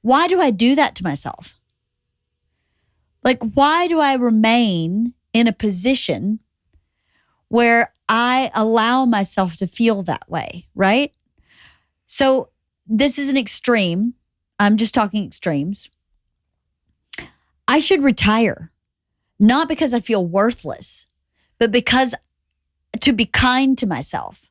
why do I do that to myself? Like, why do I remain in a position where I allow myself to feel that way, right? So this is an extreme. I'm just talking extremes. I should retire, not because I feel worthless, but because to be kind to myself,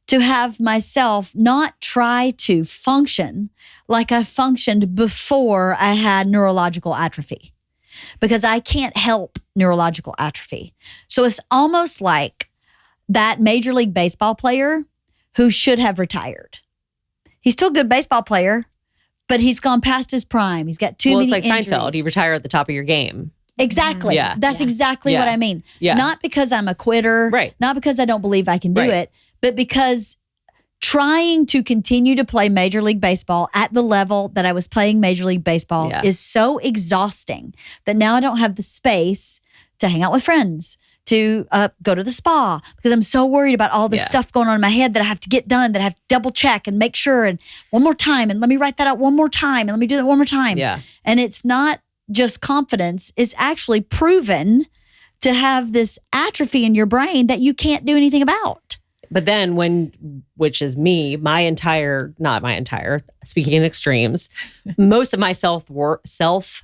to have myself not try to function like I functioned before I had neurological atrophy, because I can't help neurological atrophy. So it's almost like that Major League Baseball player who should have retired. He's still a good baseball player, but he's gone past his prime. He's got too Well, many it's like injuries. Seinfeld. You retire at the top of your game. Exactly. Yeah. That's exactly Yeah. what I mean. Yeah. Not because I'm a quitter, Right. not because I don't believe I can do Right. it, but because trying to continue to play Major League Baseball at the level that I was playing Major League Baseball is so exhausting that now I don't have the space to hang out with friends, to go to the spa, because I'm so worried about all this stuff going on in my head that I have to get done, that I have to double check and make sure, and one more time, and let me write that out one more time, and let me do that one more time. Yeah. And it's not just confidence, it's actually proven to have this atrophy in your brain that you can't do anything about. But then which is me, speaking in extremes, most of my self-worth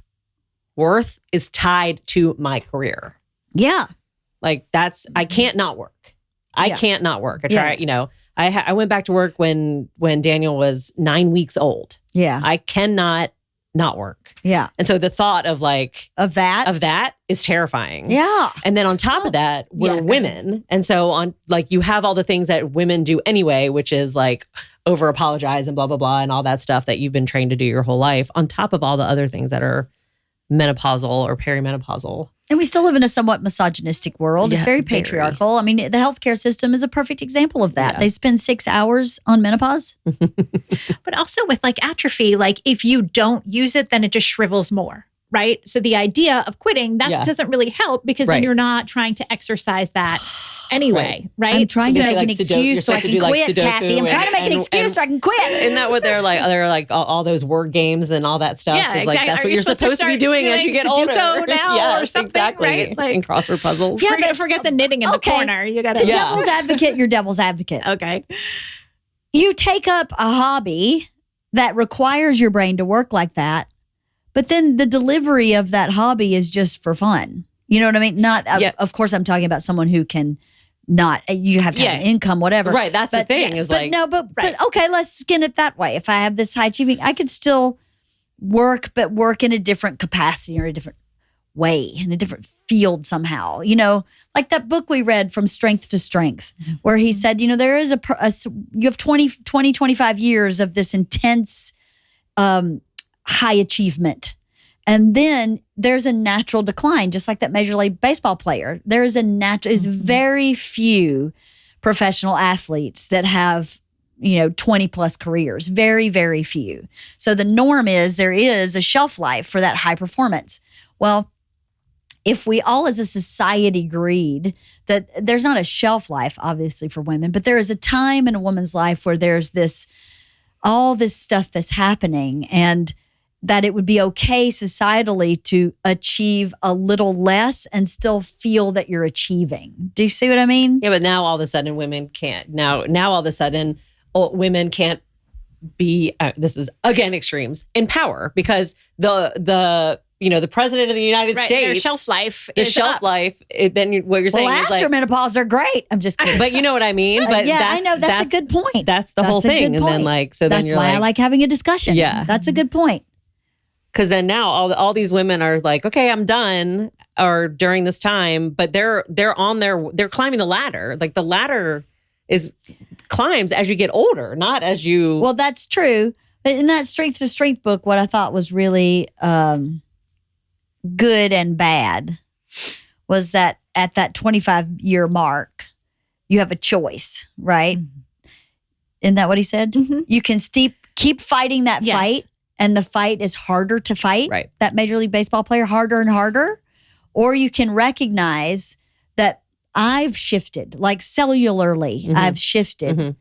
is tied to my career. Yeah. Like I can't not work. I can't not work. I try, I went back to work when Daniel was 9 weeks old. Yeah. I cannot not work. Yeah. And so the thought of that is terrifying. Yeah. And then on top of that, we're women. And so you have all the things that women do anyway, which is like over apologize and blah, blah, blah, and all that stuff that you've been trained to do your whole life, on top of all the other things that are menopausal or perimenopausal. And we still live in a somewhat misogynistic world. It's very patriarchal. I mean, the healthcare system is a perfect example of that. Yeah. They spend 6 hours on menopause. But also with like atrophy, like if you don't use it, then it just shrivels more, right? So the idea of quitting, that doesn't really help, because then you're not trying to exercise that anyway, right? I'm trying to make an excuse so I can quit, Cathy. I'm trying to make an excuse so I can quit. Isn't that what they're like? They're like all those word games and all that stuff. Yeah, exactly. Like that's what you're supposed to be doing as you get older. Now or something, right? Like, and crossword puzzles. Yeah, forget the knitting in the corner. You got to devil's advocate. You're devil's advocate. Okay. You take up a hobby that requires your brain to work like that, but then the delivery of that hobby is just for fun. You know what I mean? Of course, I'm talking about someone who can you have to have an income, whatever. Right. That's the thing. But okay, let's skin it that way. If I have this high achieving, I could still work, but work in a different capacity or a different way, in a different field somehow. Like that book we read, From Strength to Strength, where he said, there is you have 25 years of this intense high achievement. And then there's a natural decline, just like that Major League Baseball player. There is is very few professional athletes that have, 20 plus careers. Very, very few. So the norm is there is a shelf life for that high performance. Well, if we all as a society agreed that there's not a shelf life, obviously, for women, but there is a time in a woman's life where there's all this stuff that's happening, and that it would be okay societally to achieve a little less and still feel that you're achieving. Do you see what I mean? Yeah, but now all of a sudden women can't. Now all of a sudden women can't be, this is again extremes, in power, because the president of the United States, their shelf life is up. Then what you're saying is after menopause, they're great. I'm just kidding. But you know what I mean? But I know. That's a good point. That's the whole thing. And then that's why I like having a discussion. Yeah. That's a good point. Because then now all these women are like, okay, I'm done, or during this time, but they're climbing the ladder. Like the ladder climbs as you get older, not as you. Well, that's true. But in that Strength to Strength book, what I thought was really good and bad was that at that 25-year mark, you have a choice, right? Isn't that what he said? Mm-hmm. You can keep fighting that fight. And the fight is harder to fight, right? That Major League Baseball player, harder and harder. Or you can recognize that I've shifted, like cellularly, I've shifted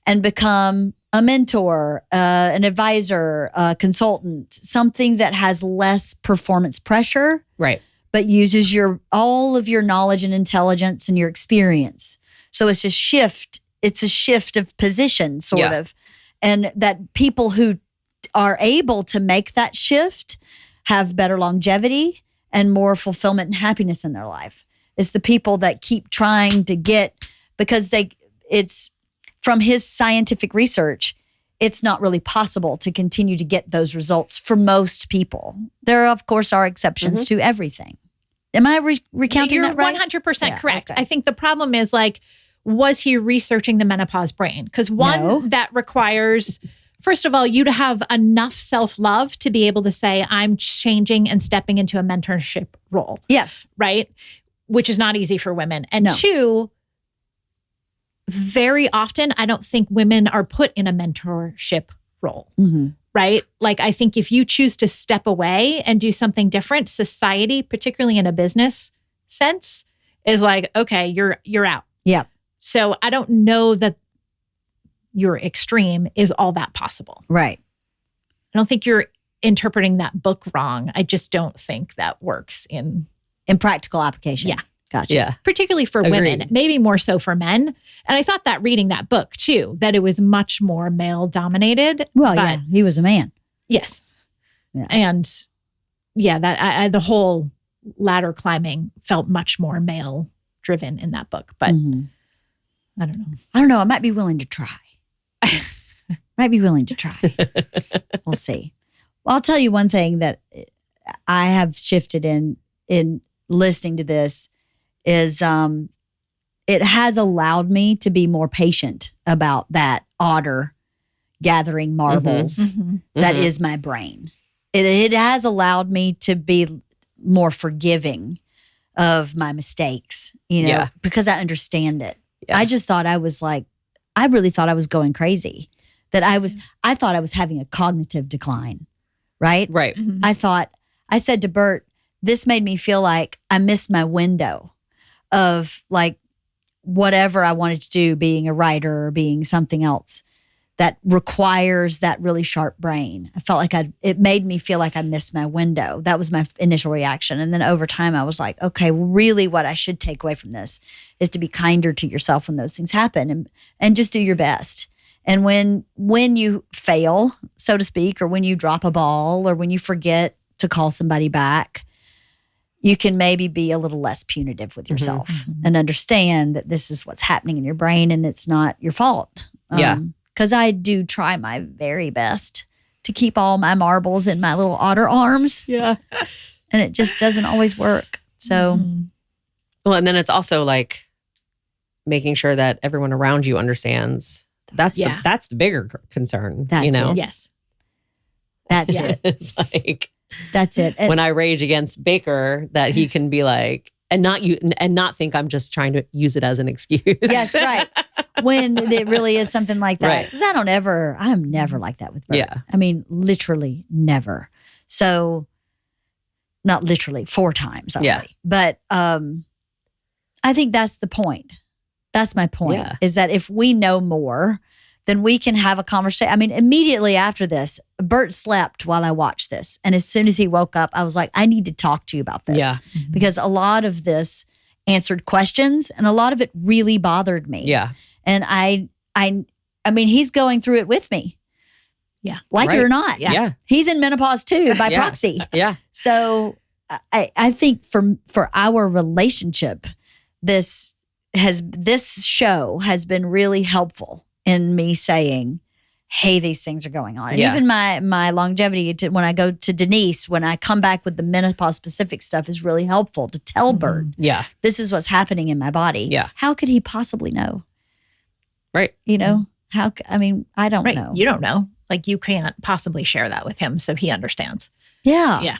and become a mentor, an advisor, a consultant, something that has less performance pressure, right? But uses all of your knowledge and intelligence and your experience. So it's a shift. It's a shift of position, sort of. And that people who are able to make that shift have better longevity and more fulfillment and happiness in their life. It's the people that keep trying to get, because it's from his scientific research, it's not really possible to continue to get those results for most people. There, of course, are exceptions to everything. Am I recounting that right? You're 100% correct. Okay. I think the problem is was he researching the menopause brain? Because that requires, first of all, you to have enough self-love to be able to say, I'm changing and stepping into a mentorship role. Yes. Right? Which is not easy for women. And two, very often, I don't think women are put in a mentorship role, right? Like, I think if you choose to step away and do something different, society, particularly in a business sense, is like, okay, you're out. Yeah. So I don't know that your extreme is all that possible. Right. I don't think you're interpreting that book wrong. I just don't think that works in practical application. Yeah. Gotcha. Yeah. Particularly for women, maybe more so for men. And I thought that reading that book too, that it was much more male dominated. Well, but yeah, he was a man. yes. Yeah. And yeah, that the whole ladder climbing felt much more male driven in that book. But I don't know. I don't know. I might be willing to try. Might be willing to try. We'll see. Well, I'll tell you one thing that I have shifted in listening to this is it has allowed me to be more patient about that otter gathering marbles that is my brain. It has allowed me to be more forgiving of my mistakes, because I understand it. Yeah. I just thought I really thought I was going crazy. That I thought I was having a cognitive decline, right? Right. I said to Bert, this made me feel like I missed my window of like whatever I wanted to do, being a writer or being something else that requires that really sharp brain. I felt like it made me feel like I missed my window. That was my initial reaction. And then over time I was like, okay, well, really what I should take away from this is to be kinder to yourself when those things happen and just do your best. And when you fail, so to speak, or when you drop a ball or when you forget to call somebody back, you can maybe be a little less punitive with yourself and understand that this is what's happening in your brain and it's not your fault. Because I do try my very best to keep all my marbles in my little otter arms. Yeah. And it just doesn't always work. So. Well, and then it's also like making sure that everyone around you understands. That's the bigger concern, That's it. Yes. That's it. It's like, that's it. And when I rage against Baker, that he can be like, and not think I'm just trying to use it as an excuse. Yes, right. When it really is something like that. Right. Because I'm never like that with Bert. Yeah. I mean, literally never. So, not literally, 4 times only. Yeah. But I think that's the point. That's my point, is that if we know more, then we can have a conversation. I mean, immediately after this, Bert slept while I watched this. And as soon as he woke up, I was like, I need to talk to you about this. Yeah. Because a lot of this answered questions and a lot of it really bothered me. Yeah. And I mean, he's going through it with me. Yeah. Like it or not. Yeah. He's in menopause too by proxy. Yeah. So I think for our relationship, this show has been really helpful in me saying, hey, these things are going on. And even my longevity, when I go to Denise, when I come back with the menopause specific stuff is really helpful to tell Bert, this is what's happening in my body. Yeah. How could he possibly know? Right. I don't know. You don't know. Like, you can't possibly share that with him so he understands. Yeah. Yeah.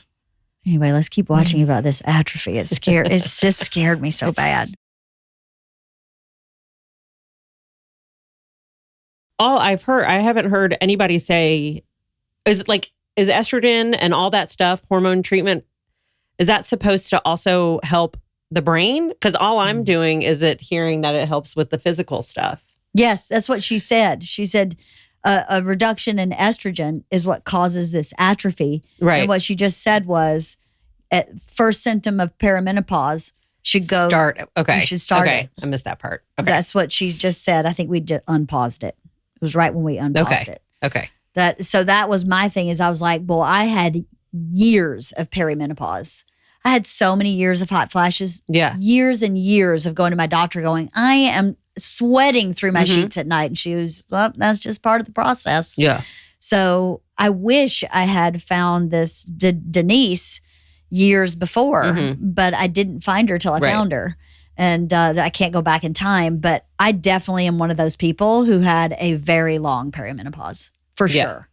Anyway, let's keep watching about this atrophy. It's just scared me so bad. All I've heard, I haven't heard anybody say, is estrogen and all that stuff, hormone treatment, is that supposed to also help the brain? Because all I'm doing is hearing that it helps with the physical stuff. Yes, that's what she said. She said a reduction in estrogen is what causes this atrophy. Right. And what she just said was, at first symptom of perimenopause should go start. Okay. You should start okay. it. I missed that part. Okay. That's what she just said. I think we just unpaused it. It was right when we unpaused it. Okay. So that was my thing, is I was like, well, I had years of perimenopause. I had so many years of hot flashes. Yeah. Years and years of going to my doctor going, I am sweating through my sheets at night. And she was, well, that's just part of the process. Yeah. So I wish I had found this Denise years before, but I didn't find her till I found her. And I can't go back in time, but I definitely am one of those people who had a very long perimenopause, for sure.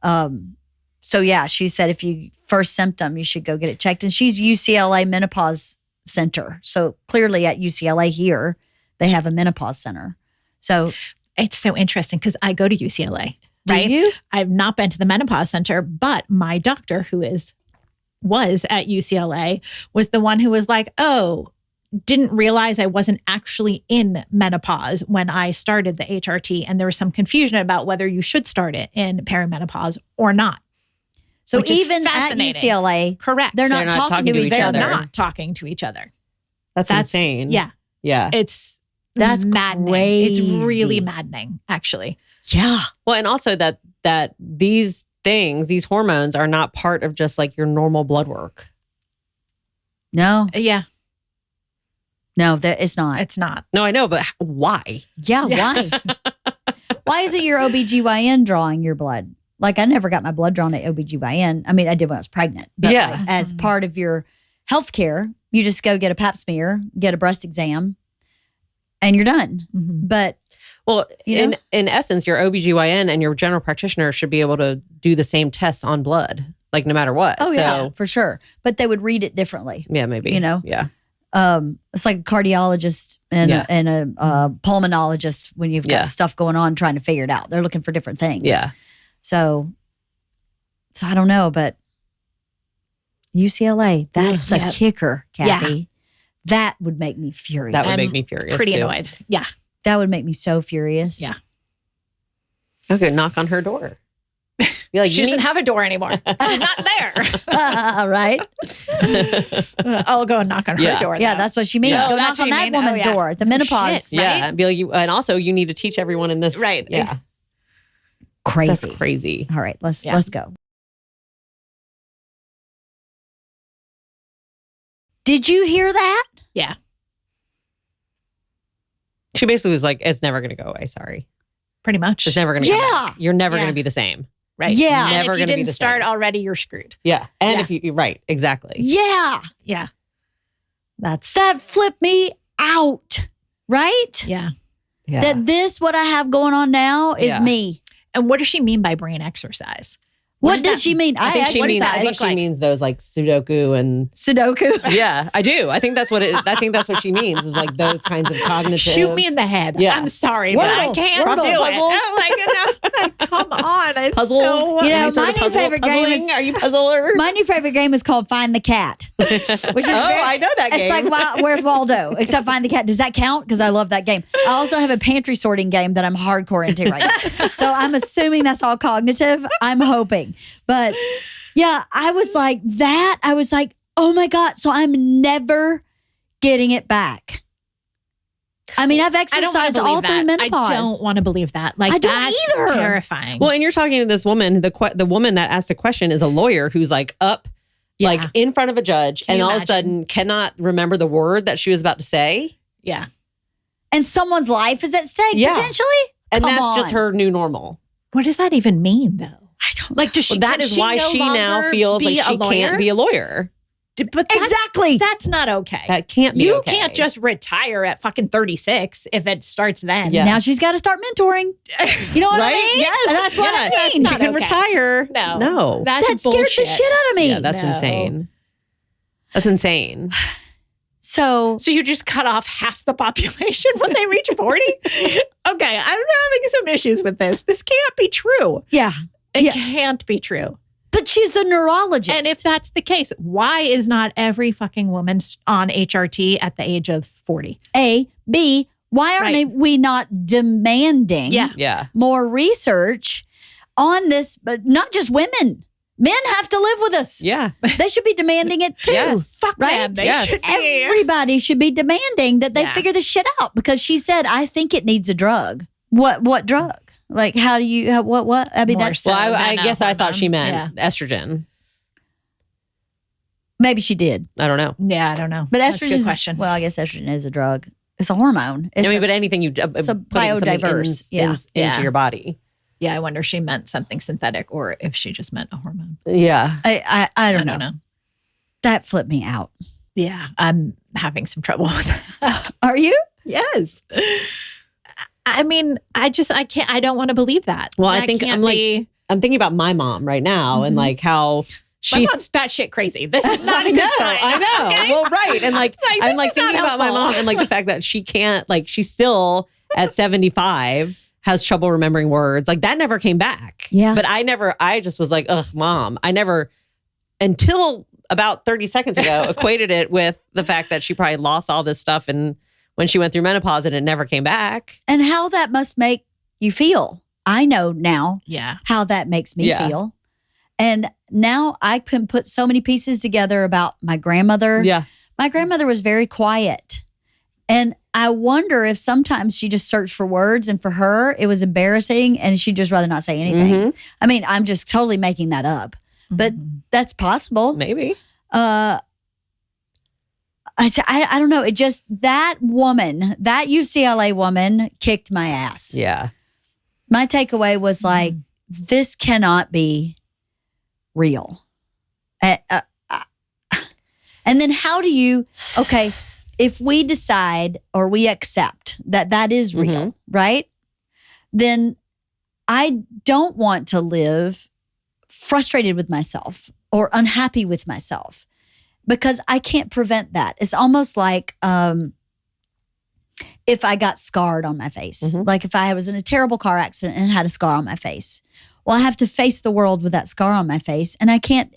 So yeah, she said if you first symptom, you should go get it checked. And she's UCLA Menopause Center. So clearly at UCLA here, they have a menopause center. So It's so interesting because I go to UCLA, right? do you? I've not been to the menopause center, but my doctor who was at UCLA was the one who was like, oh, didn't realize I wasn't actually in menopause when I started the HRT. And there was some confusion about whether you should start it in perimenopause or not. So Which is even at fascinating. UCLA, Correct. they're not talking to each They're other. not talking to each other. That's insane. Yeah. Yeah. That's maddening. crazy. It's really maddening, actually. Yeah. Well, and also that these things, these hormones are not part of just like your normal blood work. No, Yeah, it's not. it's not. No, I know, but why? Yeah, why? Why isn't your OBGYN drawing your blood? Like, I never got my blood drawn at OBGYN. I mean, I did when I was pregnant. But Yeah. like, as part of your health care, you just go get a pap smear, get a breast exam, and you're done. But Well, You know? in essence, your OBGYN and your general practitioner should be able to do the same tests on blood, like no matter what. oh so, yeah, for sure. But they would read it differently. yeah, maybe. You know? Yeah. It's like a cardiologist and Yeah. a pulmonologist when you've got Yeah. stuff going on trying to figure it out. They're looking for different things. Yeah. So I don't know, but UCLA, that's Yeah. a kicker, Yeah. Kathy. That would make me furious. That would I'm make me furious Pretty too. annoyed. Yeah. That would make me so furious. Yeah. Okay, knock on her door. Be like, She doesn't have a door anymore. She's not there. Right? I'll go and knock on her Yeah. door. Yeah, though. that's what she means. Yeah. Go Oh, that's knock on what that you mean. woman's Oh, yeah. door. The menopause. Shit. Yeah, Right? and be like, and also you need to teach everyone in this. Right. Yeah, Crazy. that's crazy. All right, let's Yeah. go. Did you hear that? Yeah. She basically was like, "It's never going to go away. Sorry, Pretty much. it's never going to. Yeah. You're never Yeah. going to be the same. Right. Yeah. And Never if you gonna be didn't the start same. already, you're screwed. Yeah, and Yeah. if you're right, exactly. Yeah. Yeah. That's That flipped me out. Right? yeah. Yeah. That this, what I have going on now, is Yeah. me. And what does she mean by brain exercise? What does does that- she mean? I think she what does means. that I think look she like? means those like Sudoku and Sudoku. yeah. I do. I think that's what it. I think that's what she means is like those kinds of cognitive. Shoot me in the head. Yeah. I'm sorry, but I Wordle, can't Wordle. do it. Puzzles. I'm like, no, come on. It's puzzles. so- You know, Any sort my of new puzzle- favorite game puzzling? is- Are you puzzler? My new favorite game is called Find the Cat, which is I know that game. It's like Where's Waldo? Except Find the Cat. Does that count? Because I love that game. I also have a pantry sorting game that I'm hardcore into right now. So I'm assuming that's all cognitive. I'm hoping, but yeah, I was like that. I was like, oh my God. So I'm never getting it back. I mean, I've I don't wanna exercised all believe through that. menopause. I don't want to believe that. Like I don't that's either. terrifying. Well, and you're talking to this woman. The woman that asked the question is a lawyer who's like up, Yeah. like in front of a judge, Can and you all of a imagine? sudden cannot remember the word that she was about to say, yeah. And someone's life is at stake Yeah. potentially. and Come that's just on. her new normal. What does that even mean, though? I don't Like, does she? Well, that can is why no she now longer feels be like a she lawyer? can't be a lawyer. But that's, Exactly. That's not okay. That can't be. You okay. can't just retire at fucking 36 if it starts then. Yeah. Now she's got to start mentoring. You know what I right. mean? Yes, And that's what yeah. I That's mean. not She can okay. retire. No. no. That scared the shit out of me. Yeah, that's No. insane. That's insane. So So you just cut off half the population when they reach 40? Okay, I'm having some issues with this. This can't be true. yeah, It Yeah. can't be true. but she's a neurologist. And if that's the case, why is not every fucking woman on HRT at the age of 40? A, B, why aren't Right. we not demanding Yeah. Yeah. more research on this? But not just women. Men have to live with us. Yeah. They should be demanding it too. Yes. Fuck Right? them. They Yes. should be. Everybody should be demanding that they Yeah. figure this shit out because she said, I think it needs a drug. What drug? Like, how do you, what? I mean, More that's, so Well, I than a guess I thought she hormone. meant estrogen. maybe she did. I don't know. Yeah, I don't know. But That's a estrogen good is, question. well, I guess estrogen is a drug. It's a hormone. It's I mean, a- but anything you it's a putting something biodiverse, yeah. into Yeah. your body. Yeah, I wonder if she meant something synthetic or if she just meant a hormone. Yeah. I don't know. That flipped me out. Yeah, I'm having some trouble with that. Are you? Yes. I mean, I don't want to believe that. Well, I That think can't I'm like be- I'm thinking about my mom right now and like how my she's mom's batshit crazy. This is not a I good know, sign. I know. Okay? Well, right. And like, Like, I'm this like is not thinking about my helpful. mom and like the fact that she can't, like, she's still at 75 has trouble remembering words. Like that never came back. Yeah. But I just was like, ugh, mom. I never, until about 30 seconds ago, equated it with the fact that she probably lost all this stuff and when she went through menopause and it never came back. And how that must make you feel. I know now how that makes me feel. And now I can put so many pieces together about my grandmother. Yeah. My grandmother was very quiet. And I wonder if sometimes she just searched for words and for her, it was embarrassing and she'd just rather not say anything. Mm-hmm. I mean, I'm just totally making that up, but that's possible. Maybe. I don't know. It just, that woman, that UCLA woman kicked my ass. Yeah. My takeaway was like, this cannot be real. And then how do you, okay, if we decide or we accept that that is real, right? Then I don't want to live frustrated with myself or unhappy with myself because I can't prevent that. It's almost like if I got scarred on my face, like if I was in a terrible car accident and had a scar on my face. Well, I have to face the world with that scar on my face, and I can't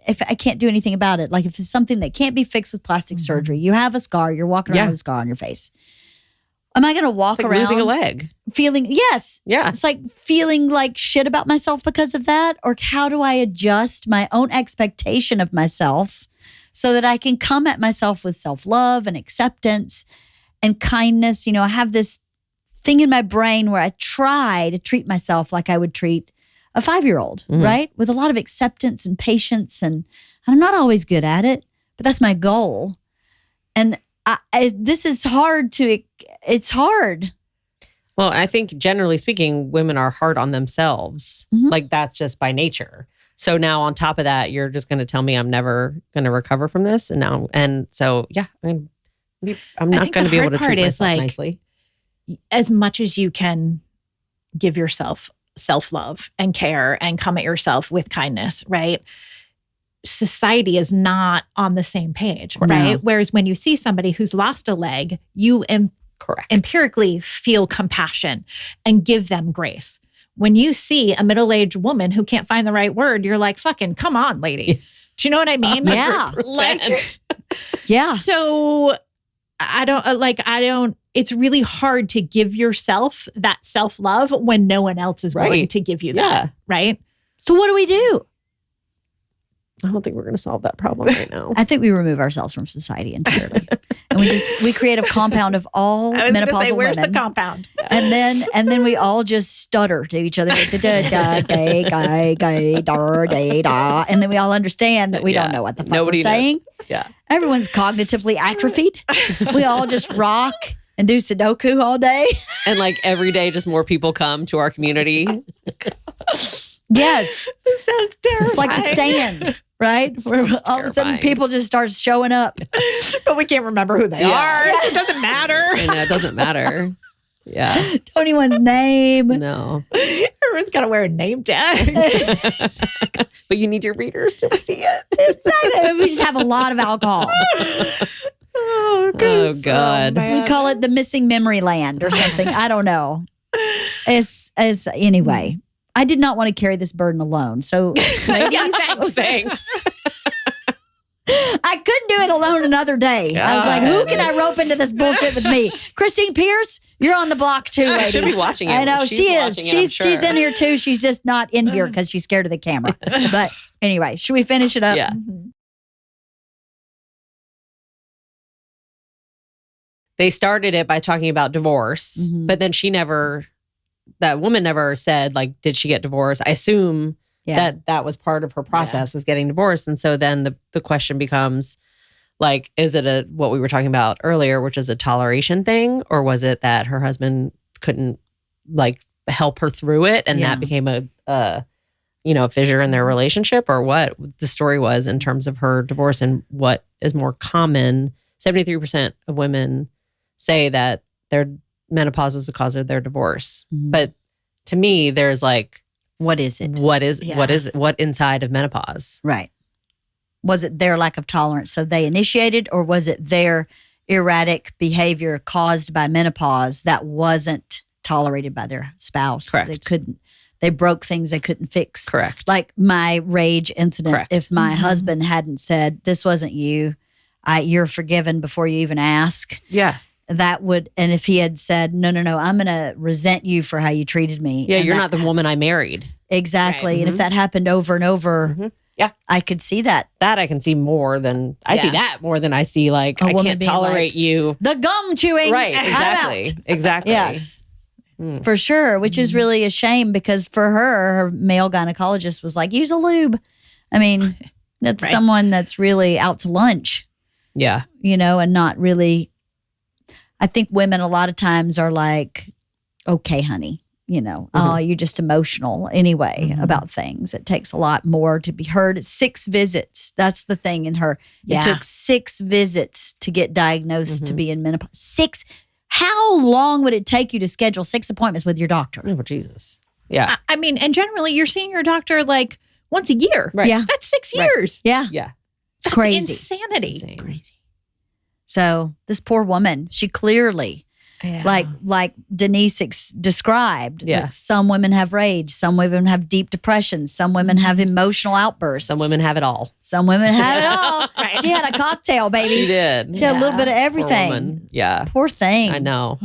do anything about it. Like if it's something that can't be fixed with plastic surgery, you have a scar, you're walking around with a scar on your face. Am I going to walk around losing a leg? Feeling it's like feeling like shit about myself because of that, or how do I adjust my own expectation of myself so that I can come at myself with self-love and acceptance and kindness? You know, I have this thing in my brain where I try to treat myself like I would treat a 5-year-old, right? With a lot of acceptance and patience. And I'm not always good at it, but that's my goal. And this is it's hard. Well, I think generally speaking, women are hard on themselves. Like that's just by nature. So now on top of that, you're just going to tell me I'm never going to recover from this. And so I'm not going to be able to treat myself nicely. As much as you can give yourself self-love and care and come at yourself with kindness, right? Society is not on the same page, right? No. Whereas when you see somebody who's lost a leg, you empirically feel compassion and give them grace. When you see a middle-aged woman who can't find the right word, you're like, fucking come on, lady. Do you know what I mean? Yeah. Yeah. So I don't, it's really hard to give yourself that self-love when no one else is willing to give you that. Right. So what do we do? I don't think we're going to solve that problem right now. I think we remove ourselves from society entirely. And we create a compound of all menopausal where's women. The compound? And then we all just stutter to each other. Gay, da. And then we all understand that we don't know what the fuck we're saying. Yeah. Everyone's cognitively atrophied. We all just rock and do Sudoku all day. And like every day, just more people come to our community. Yes. This sounds terrible. It's like The Stand, right? Where all of a sudden people just start showing up. But we can't remember who they are. So it doesn't matter. I know, it doesn't matter. Yeah. Don't anyone's name. No. Everyone's got to wear a name tag. But you need your readers to see it. Exactly. We just have a lot of alcohol. Oh, God. We call it the missing memory land or something. I don't know. Anyway. I did not want to carry this burden alone. So, ladies, thanks. I couldn't do it alone another day. I was like, who can I rope into this bullshit with me? Christine Pierce, you're on the block too, lady. I should be watching it. I know, she is. She's in here too. She's just not in here because she's scared of the camera. But anyway, should we finish it up? Yeah. They started it by talking about divorce, but then that woman never said, like, did she get divorced? I assume that was part of her process, was getting divorced. And so then the question becomes, like, is it what we were talking about earlier, which is a toleration thing? Or was it that her husband couldn't, like, help her through it? And that became a fissure in their relationship? Or what the story was in terms of her divorce and what is more common. 73% of women say that their menopause was the cause of their divorce. But to me, there's like, what is it? What inside of menopause? Right. Was it their lack of tolerance so they initiated, or was it their erratic behavior caused by menopause that wasn't tolerated by their spouse. Correct. They broke things they couldn't fix. Correct. Like my rage incident. Correct. If my husband hadn't said, this wasn't you, you're forgiven before you even ask. Yeah. That would, and if he had said, no, I'm going to resent you for how you treated me. Yeah, and you're not the woman I married. Exactly. Right. And if that happened over and over, Yeah. I could see that. That I can see more than, I see that more than I see like, A I woman can't being tolerate like, you. The gum chewing. Right, I'm exactly. out. Exactly. Yes. For sure, which is really a shame because for her male gynecologist was like, use a lube. I mean, that's someone that's really out to lunch, Yeah. and not really. I think women a lot of times are like, okay, honey, oh, you're just emotional anyway about things. It takes a lot more to be heard. 6 visits. That's the thing in her. Yeah. It took 6 visits to get diagnosed to be in menopause. 6. How long would it take you to schedule 6 appointments with your doctor? Oh, Jesus. Yeah. I mean, and generally you're seeing your doctor like once a year. Right. Yeah. That's 6 years. Yeah. Yeah. It's That's crazy. insanity. It's insane. Crazy. So this poor woman, she clearly, Yeah. like Denise described, Yeah. that some women have rage, some women have deep depression, some women have emotional outbursts. Some women have it all. Some women have it all. Right. She had a cocktail, baby. She did. She had a little bit of Poor everything. woman. Yeah. Poor thing. I know.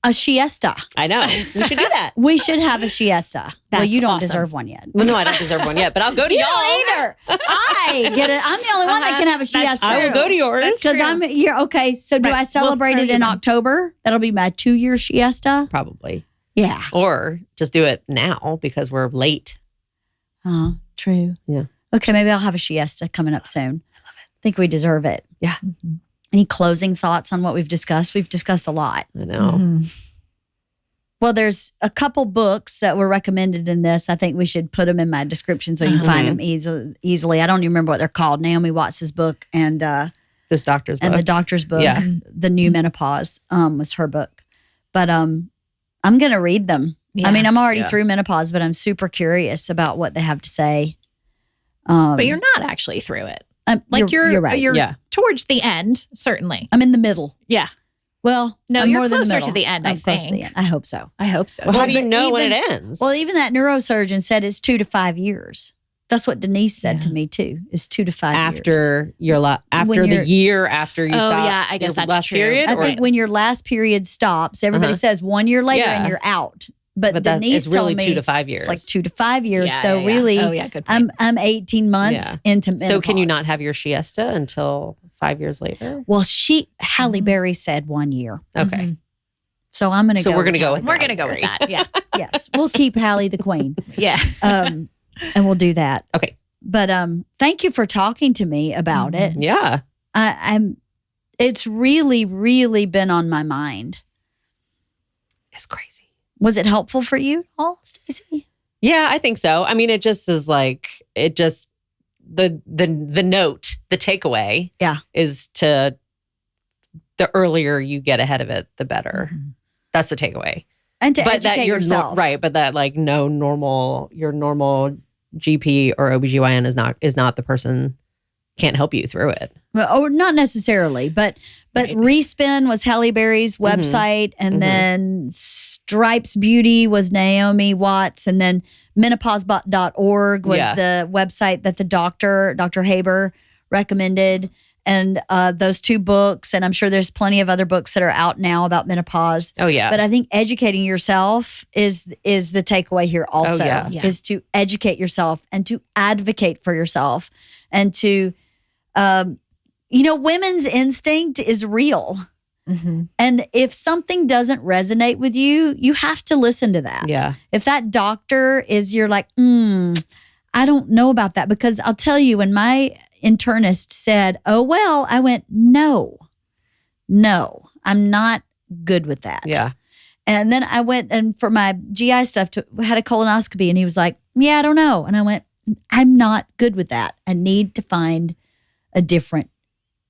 A siesta. I know. We should do that. We should have a siesta. Well, That's you don't awesome. deserve one yet. Well, no, I don't deserve one yet, but I'll go to You y'all. don't either. I get it. I'm the only one that can have a siesta. I will go to yours. Because you're okay. So do Right. I celebrate We'll it throw in you in. October? That'll be my 2-year siesta. Probably. Yeah. Or just do it now because we're late. Oh, true. Yeah. Okay, maybe I'll have a siesta coming up soon. I love it. I think we deserve it. Yeah. Any closing thoughts on what we've discussed? We've discussed a lot. I know. Mm-hmm. Well, there's a couple books that were recommended in this. I think we should put them in my description so you can find them easily. I don't even remember what they're called. Naomi Watts' book and This doctor's book. the doctor's book. Yeah. The New Menopause was her book. But I'm going to read them. Yeah. I mean, I'm already Yeah. through menopause, but I'm super curious about what they have to say. But you're not actually through it. Like you're right. Yeah. towards the end, certainly. I'm in the middle. Yeah. Well, No, I'm you're more than closer middle. to the end, I'm I close to the think. end. I hope so. I hope so. Well, how do you but know when even- it ends? Well, even that neurosurgeon said it's 2 to 5 years. That's what Denise said to me too. Is 2 to 5 years. after your after When the you're- year after you Oh, stop. yeah, I guess your that's last true. period. I or- think when your last period stops, everybody says 1 year later Yeah. and you're out. But but that Denise is really told me 2 to 5 years. it's like 2 to 5 years. Yeah, so yeah, yeah. really, Oh, yeah, good point. I'm 18 months into menopause. So can you not have your siesta until 5 years later? Well, Halle Berry said 1 year. Okay. So I'm going to So go. we're gonna go Halle with We're Berry. going to go with that. Yeah. Yes, we'll keep Halle the queen. Yeah. And we'll do that. Okay. But thank you for talking to me about it. Yeah. It's really, really been on my mind. It's crazy. Was it helpful for you at all, Stacey? Yeah, I think so. I mean, it just is like the note, the takeaway is to the earlier you get ahead of it, the better. That's the takeaway. And to But educate that you're yourself. right, but that like your normal GP or OBGYN is not the person, can't help you through it. Well, or not necessarily, but Respin was Halle Berry's website, and then Stripes Beauty was Naomi Watts, and then menopause.org was the website that the Dr. Haber recommended, and those 2 books, and I'm sure there's plenty of other books that are out now about menopause. Oh yeah. But I think educating yourself is the takeaway here also, Yeah. is to educate yourself and to advocate for yourself and to, women's instinct is real. And if something doesn't resonate with you, you have to listen to that. Yeah. If that doctor you're like, I don't know about that, because I'll tell you, when my internist said, oh, well, I went, no, I'm not good with that. Yeah. And then I went and for my GI stuff, had a colonoscopy, and he was like, yeah, I don't know. And I went, I'm not good with that. I need to find a different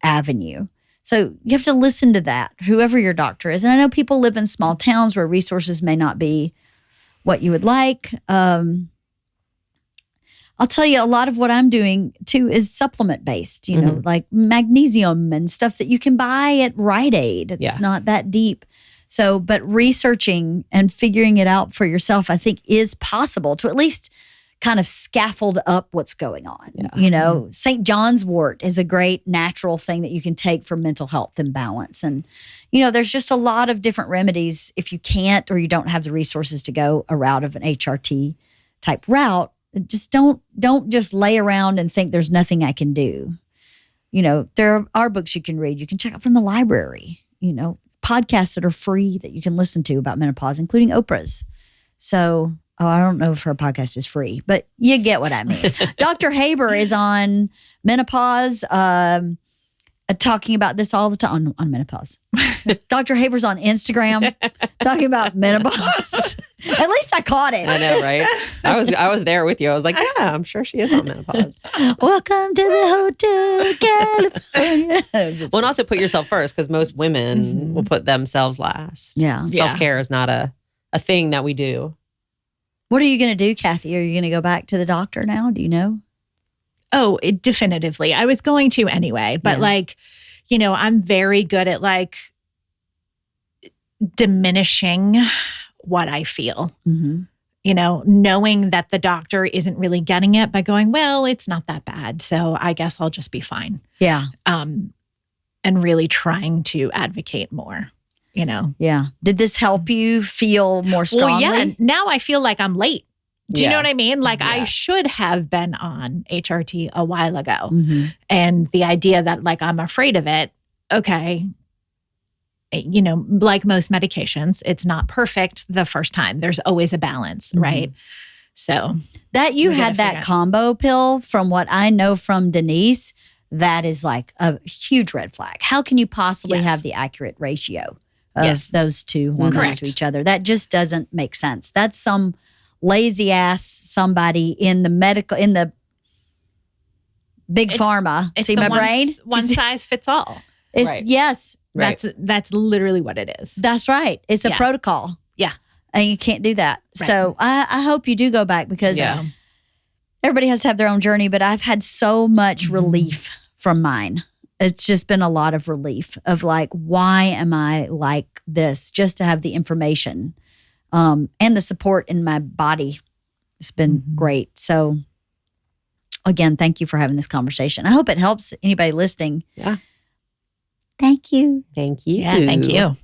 avenue. So you have to listen to that, whoever your doctor is. And I know people live in small towns where resources may not be what you would like. I'll tell you, a lot of what I'm doing too is supplement based, you know, like magnesium and stuff that you can buy at Rite Aid. It's not that deep. So, but researching and figuring it out for yourself, I think is possible to at least kind of scaffold up what's going on. You know, St. John's wort is a great natural thing that you can take for mental health and balance. And, you know, there's just a lot of different remedies. If you can't or you don't have the resources to go a route of an HRT type route, just don't just lay around and think there's nothing I can do. You know, there are books you can read. You can check out from the library, you know, podcasts that are free that you can listen to about menopause, including Oprah's. So, I don't know if her podcast is free, but you get what I mean. Dr. Haber is on menopause, talking about this all the time on menopause. Dr. Haber's on Instagram talking about menopause. At least I caught it. I know, right? I was there with you. I was like, yeah, I'm sure she is on menopause. Welcome to the Hotel California. Well, and also put yourself first, because most women will put themselves last. Yeah. Self-care is not a thing that we do. What are you going to do, Cathy? Are you going to go back to the doctor now? Do you know? Oh, definitively. I was going to anyway, but like, you know, I'm very good at like diminishing what I feel, you know, knowing that the doctor isn't really getting it by going, well, it's not that bad. So I guess I'll just be fine. Yeah. And really trying to advocate more. You know? Yeah. Did this help you feel more strongly? Well, yeah. Now I feel like I'm late. Do you know what I mean? Like I should have been on HRT a while ago. And the idea that like I'm afraid of it, okay, you know, like most medications, it's not perfect the first time. There's always a balance, right? So that you had that combo pill, from what I know from Denise, that is like a huge red flag. How can you possibly have the accurate ratio of those two hormones to each other? That just doesn't make sense. That's some lazy ass somebody in the big pharma. It's See my brain? One size fits all. It's yes. That's literally what it is. That's right. It's a protocol. Yeah. And you can't do that. Right. So I hope you do go back, because everybody has to have their own journey, but I've had so much relief from mine. It's just been a lot of relief of like, why am I like this? Just to have the information and the support in my body. It's been great. So again, thank you for having this conversation. I hope it helps anybody listening. Yeah. Thank you. Thank you. Yeah, thank you.